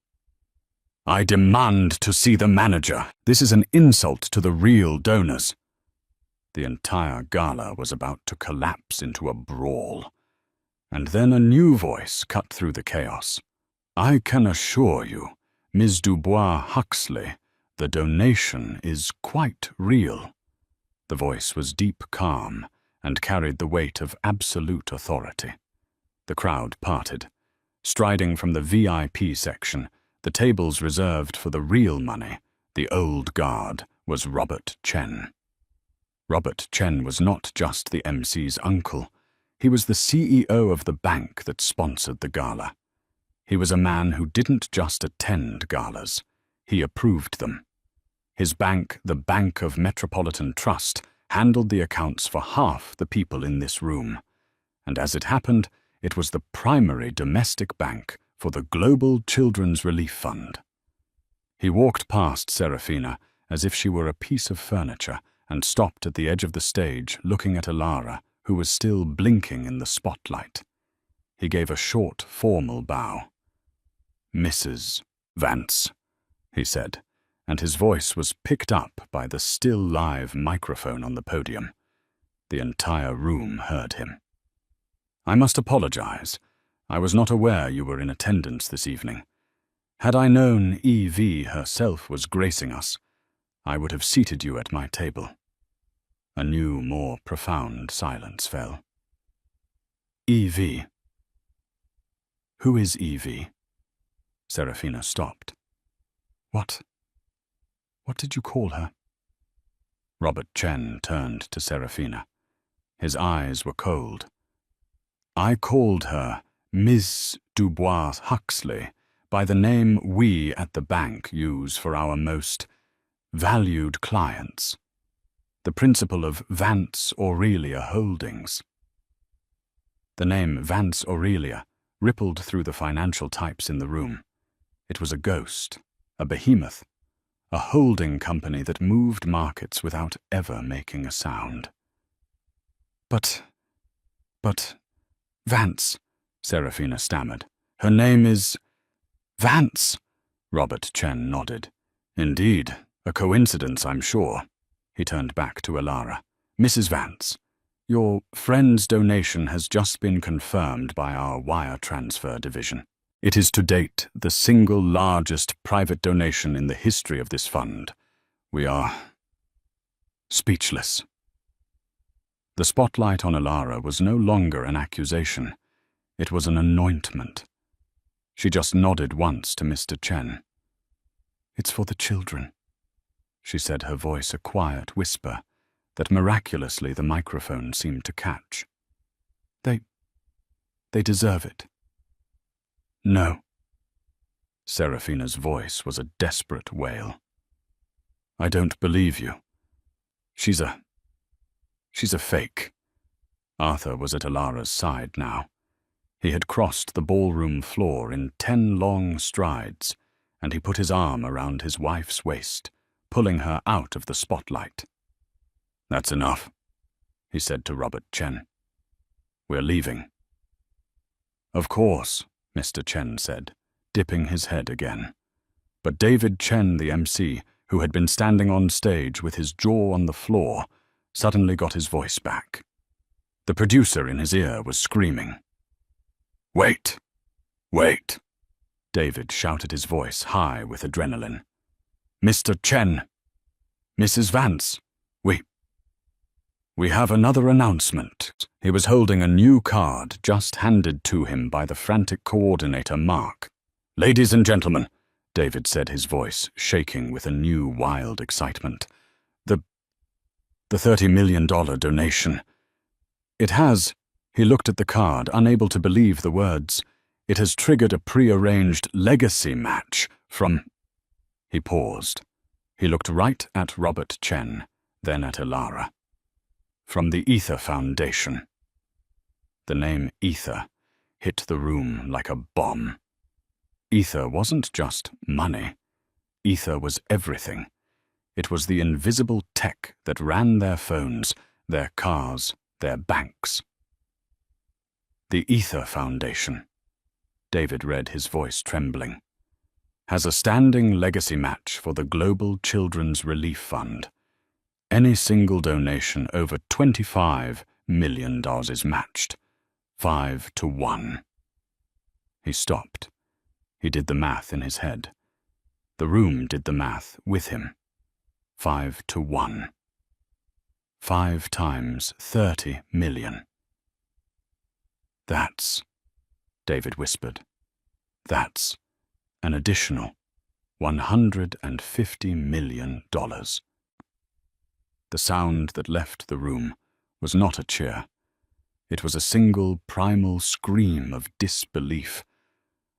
A: "I demand to see the manager. This is an insult to the real donors." The entire gala was about to collapse into a brawl. And then a new voice cut through the chaos. "I can assure you, Ms. Dubois-Huxley, the donation is quite real." The voice was deep calm and carried the weight of absolute authority. The crowd parted. Striding from the VIP section, the tables reserved for the real money, the old guard, was Robert Chen. Robert Chen was not just the MC's uncle. He was the CEO of the bank that sponsored the gala. He was a man who didn't just attend galas. He approved them. His bank, the Bank of Metropolitan Trust, handled the accounts for half the people in this room. And as it happened, it was the primary domestic bank for the Global Children's Relief Fund. He walked past Serafina as if she were a piece of furniture and stopped at the edge of the stage looking at Alara, who was still blinking in the spotlight. He gave a short, formal bow. "Mrs. Vance," he said, and his voice was picked up by the still live microphone on the podium. The entire room heard him. "I must apologize. I was not aware you were in attendance this evening. Had I known E.V. herself was gracing us, I would have seated you at my table." A new, more profound silence fell. "E.V. Who is E.V.? Serafina stopped. What did you call her?" Robert Chen turned to Serafina. His eyes were cold. "I called her Miss Dubois-Huxley by the name we at the bank use for our most valued clients. The principal of Vance Aurelia Holdings." The name Vance Aurelia rippled through the financial types in the room. It was a ghost, a behemoth, a holding company that moved markets without ever making a sound. But, Vance," Serafina stammered. "Her name is Vance." Robert Chen nodded. "Indeed, a coincidence, I'm sure." He turned back to Alara. "Mrs. Vance, your friend's donation has just been confirmed by our wire transfer division. It is to date the single largest private donation in the history of this fund. We are speechless." The spotlight on Alara was no longer an accusation. It was an anointment. She just nodded once to Mr. Chen. "It's for the children," she said, her voice a quiet whisper that miraculously the microphone seemed to catch. They deserve it." "No." Serafina's voice was a desperate wail. "I don't believe you. She's a fake." Arthur was at Alara's side now. He had crossed the ballroom floor in 10 long strides, and he put his arm around his wife's waist, pulling her out of the spotlight. "That's enough," he said to Robert Chen. "We're leaving." "Of course," Mr. Chen said, dipping his head again. But David Chen, the MC, who had been standing on stage with his jaw on the floor, suddenly got his voice back. The producer in his ear was screaming. "Wait! Wait!" David shouted, his voice high with adrenaline. "Mr. Chen! Mrs. Vance! We have another announcement." He was holding a new card just handed to him by the frantic coordinator, Mark. "Ladies and gentlemen," David said, his voice shaking with a new wild excitement. The $30 million donation. It has He looked at the card, unable to believe the words. It has triggered a prearranged legacy match from... He paused. He looked right at Robert Chen, then at Elara. From the Ether Foundation. The name Ether hit the room like a bomb. Ether wasn't just money. Ether was everything. It was the invisible tech that ran their phones, their cars, their banks. The Ether Foundation, David read, his voice trembling, has a standing legacy match for the Global Children's Relief Fund. Any single donation over $25 million is matched, 5 to 1. He stopped. He did the math in his head. The room did the math with him. 5 to 1. 5 times 30 million. That's, David whispered, that's an additional $150 million. The sound that left the room was not a cheer. It was a single primal scream of disbelief.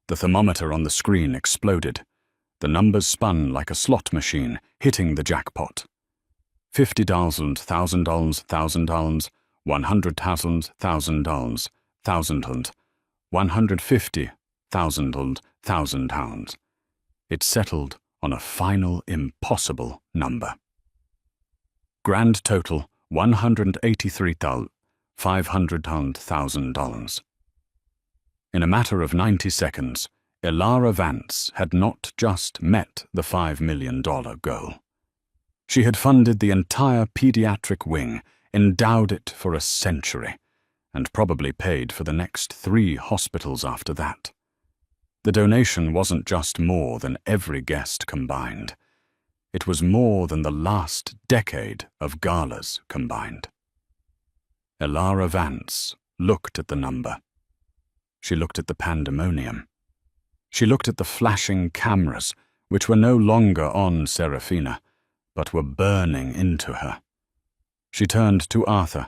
A: The thermometer on the screen exploded. The numbers spun like a slot machine, hitting the jackpot. $50, $1,000, $1,000, $100,000, $1,000, $1,000, $150,000, £1,000. It settled on a final impossible number. Grand total $183,500,000. In a matter of 90 seconds, Elara Vance had not just met the $5 million goal. She had funded the entire pediatric wing, endowed it for a century, and probably paid for the next 3 hospitals after that. The donation wasn't just more than every guest combined. It was more than the last decade of galas combined. Elara Vance looked at the number. She looked at the pandemonium. She looked at the flashing cameras, which were no longer on Serafina, but were burning into her. She turned to Arthur,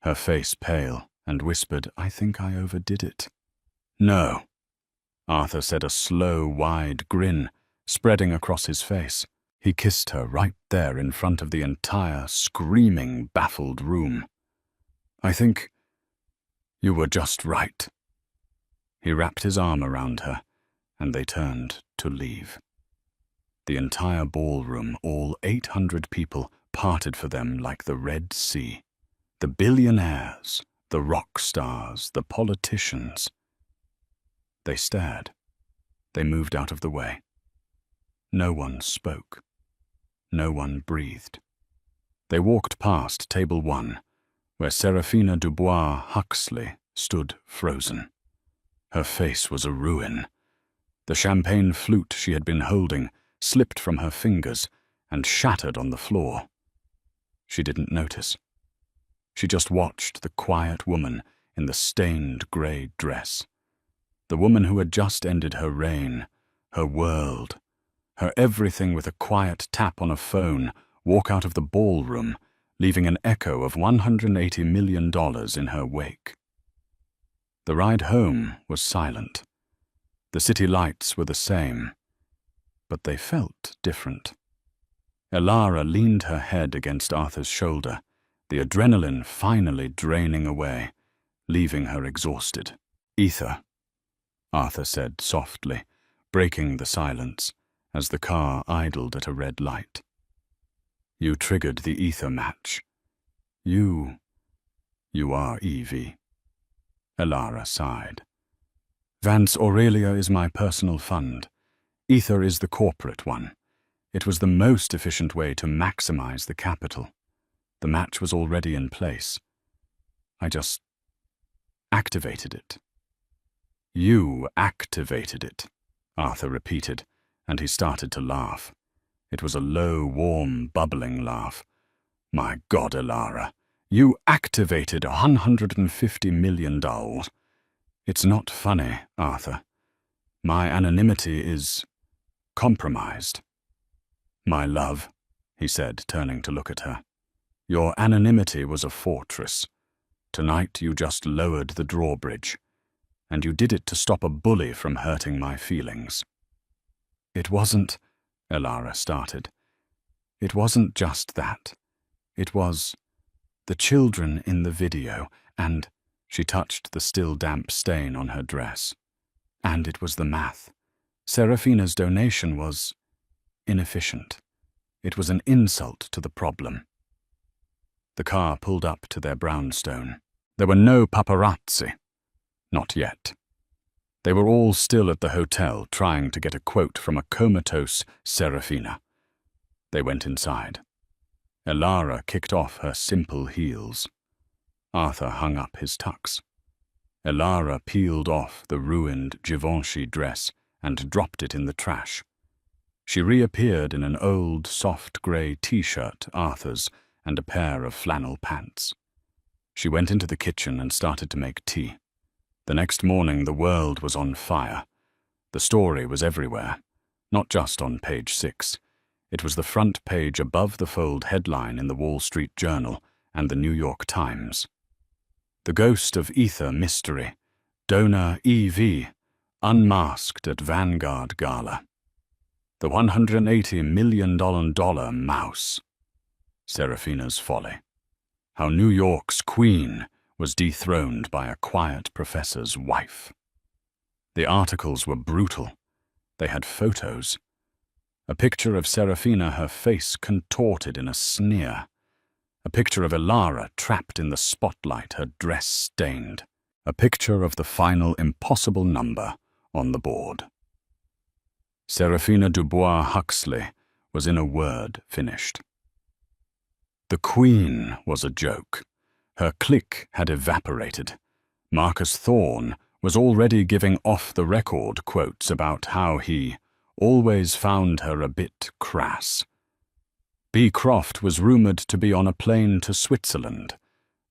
A: her face pale, and whispered, "I think I overdid it." "No," Arthur said, a slow, wide grin spreading across his face. He kissed her right there in front of the entire, screaming, baffled room. "I think you were just right." He wrapped his arm around her, and they turned to leave. The entire ballroom, all 800 people, parted for them like the Red Sea. The billionaires, the rock stars, the politicians. They stared. They moved out of the way. No one spoke. No one breathed. They walked past table 1, where Serafina Dubois Huxley stood frozen. Her face was a ruin. The champagne flute she had been holding slipped from her fingers and shattered on the floor. She didn't notice. She just watched the quiet woman in the stained grey dress. The woman who had just ended her reign, her world, her everything, with a quiet tap on a phone, walk out of the ballroom, leaving an echo of $180 million in her wake. The ride home was silent. The city lights were the same, but they felt different. Elara leaned her head against Arthur's shoulder, the adrenaline finally draining away, leaving her exhausted. "Ether," Arthur said softly, breaking the silence as the car idled at a red light. "You triggered the Ether match. You are Evie." Elara sighed. "Vance Aurelia is my personal fund. Ether is the corporate one. It was the most efficient way to maximize the capital. The match was already in place. I just activated it." "You activated it," Arthur repeated, and he started to laugh. It was a low, warm, bubbling laugh. "My God, Elara, you activated $150 million. It's not funny, Arthur. My anonymity is compromised." "My love," he said, turning to look at her, "your anonymity was a fortress. Tonight you just lowered the drawbridge, and you did it to stop a bully from hurting my feelings." "It wasn't," Elara started. "It wasn't just that. It was the children in the video, and—" she touched the still damp stain on her dress. "And it was the math. Serafina's donation was inefficient. It was an insult to the problem." The car pulled up to their brownstone. There were no paparazzi. Not yet. They were all still at the hotel trying to get a quote from a comatose Serafina. They went inside. Elara kicked off her simple heels. Arthur hung up his tux. Elara peeled off the ruined Givenchy dress and dropped it in the trash. She reappeared in an old, soft grey t-shirt, Arthur's, and a pair of flannel pants. She went into the kitchen and started to make tea. The next morning the world was on fire. The story was everywhere, not just on page 6. It was the front page above the fold headline in the Wall Street Journal and the New York Times. The ghost of ether mystery, donor EV, unmasked at Vanguard Gala. The $180 million mouse. Serafina's folly. How New York's queen was dethroned by a quiet professor's wife. The articles were brutal. They had photos. A picture of Serafina, her face contorted in a sneer. A picture of Elara trapped in the spotlight, her dress stained. A picture of the final impossible number on the board. Serafina Dubois Huxley was in a word finished. The Queen was a joke. Her clique had evaporated. Marcus Thorne was already giving off-the-record quotes about how he always found her a bit crass. B. Croft was rumoured to be on a plane to Switzerland.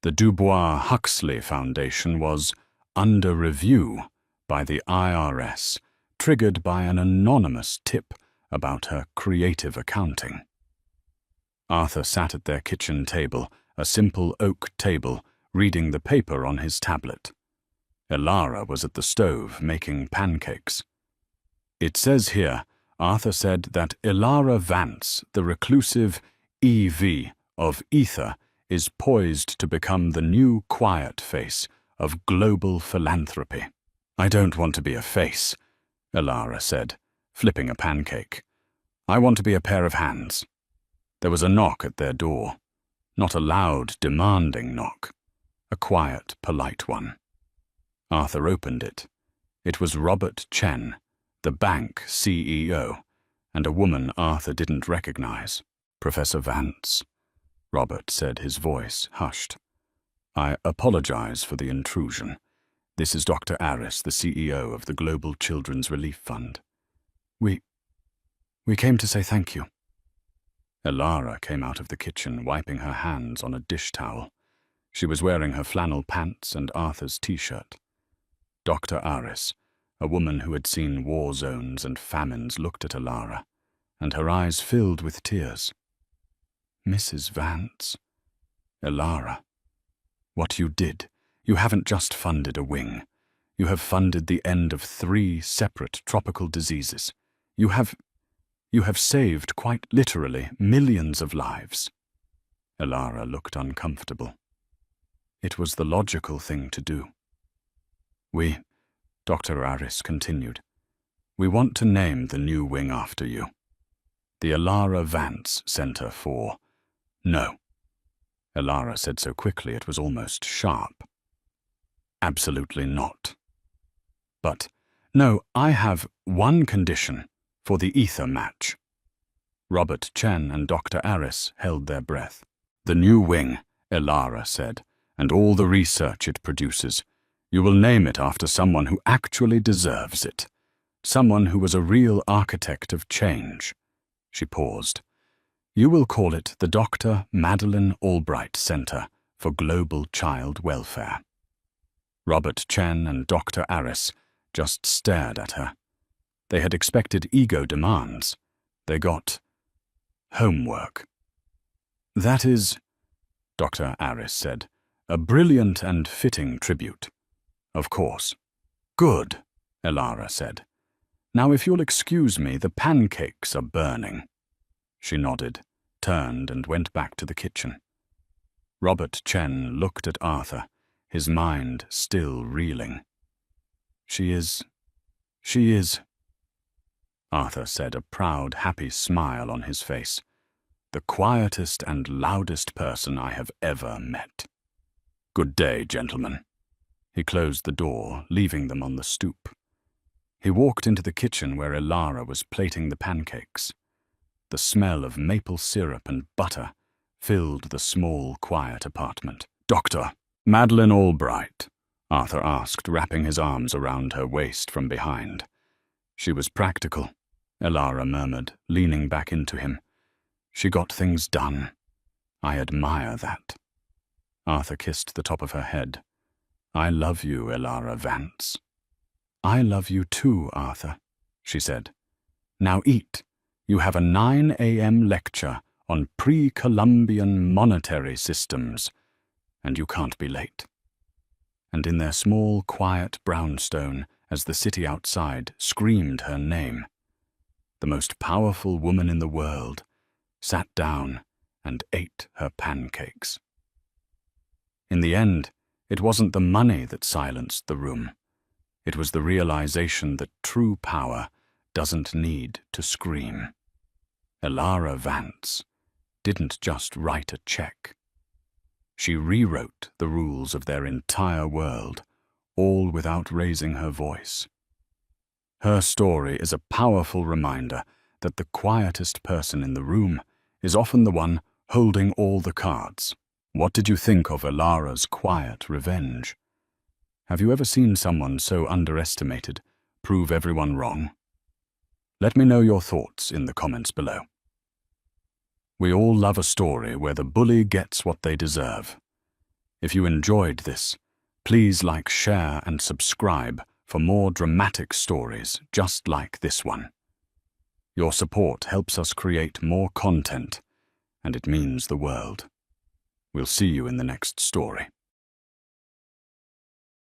A: The Dubois Huxley Foundation was under review by the IRS, triggered by an anonymous tip about her creative accounting. Arthur sat at their kitchen table, a simple oak table, reading the paper on his tablet. Elara was at the stove making pancakes. "It says here," Arthur said, "that Elara Vance, the reclusive EV of ether, is poised to become the new quiet face of global philanthropy." "I don't want to be a face," Elara said, flipping a pancake. "I want to be a pair of hands." There was a knock at their door. Not a loud, demanding knock. A quiet, polite one. Arthur opened it. It was Robert Chen, the bank CEO, and a woman Arthur didn't recognize. "Professor Vance," Robert said, his voice hushed. "I apologize for the intrusion. This is Dr. Aris, the CEO of the Global Children's Relief Fund. We came to say thank you." Elara came out of the kitchen, wiping her hands on a dish towel. She was wearing her flannel pants and Arthur's t-shirt. Dr. Aris, a woman who had seen war zones and famines, looked at Elara, and her eyes filled with tears. "Mrs. Vance." "Elara, what you did, you haven't just funded a wing. You have funded the end of 3 separate tropical diseases. You have saved, quite literally, millions of lives." Elara looked uncomfortable. "It was the logical thing to do." Dr. Aris continued, "we want to name the new wing after you. The Elara Vance Center for—" "No," Elara said so quickly it was almost sharp. "Absolutely not." "But, no, I have one condition for the ether match." Robert Chen and Dr. Aris held their breath. "The new wing," Elara said, "and all the research it produces, you will name it after someone who actually deserves it. Someone who was a real architect of change." She paused. "You will call it the Dr. Madeleine Albright Center for Global Child Welfare." Robert Chen and Dr. Aris just stared at her. They had expected ego demands. They got homework. "That is," Dr. Aris said, A brilliant and fitting tribute. Of course. Good, Elara said. Now if you'll excuse me, the pancakes are burning. She nodded, turned and went back to the kitchen. Robert Chen looked at Arthur, his mind still reeling. She is, Arthur said, a proud, happy smile on his face. The quietest and loudest person I have ever met. Good day, gentlemen. He closed the door, leaving them on the stoop. He walked into the kitchen where Elara was plating the pancakes. The smell of maple syrup and butter filled the small, quiet apartment. Doctor, Madeline Albright, Arthur asked, wrapping his arms around her waist from behind. She was practical, Elara murmured, leaning back into him. She got things done. I admire that. Arthur kissed the top of her head. I love you, Elara Vance. I love you too, Arthur, she said. Now eat. You have a 9 a.m. lecture on pre-Columbian monetary systems, and you can't be late. And in their small, quiet brownstone, as the city outside screamed her name, the most powerful woman in the world sat down and ate her pancakes. In the end, it wasn't the money that silenced the room. It was the realization that true power doesn't need to scream. Elara Vance didn't just write a check. She rewrote the rules of their entire world, all without raising her voice. Her story is a powerful reminder that the quietest person in the room is often the one holding all the cards. What did you think of Elara's quiet revenge? Have you ever seen someone so underestimated prove everyone wrong? Let me know your thoughts in the comments below. We all love a story where the bully gets what they deserve. If you enjoyed this, please like, share, and subscribe for more dramatic stories just like this one. Your support helps us create more content, and it means the world. We'll see you in the next story.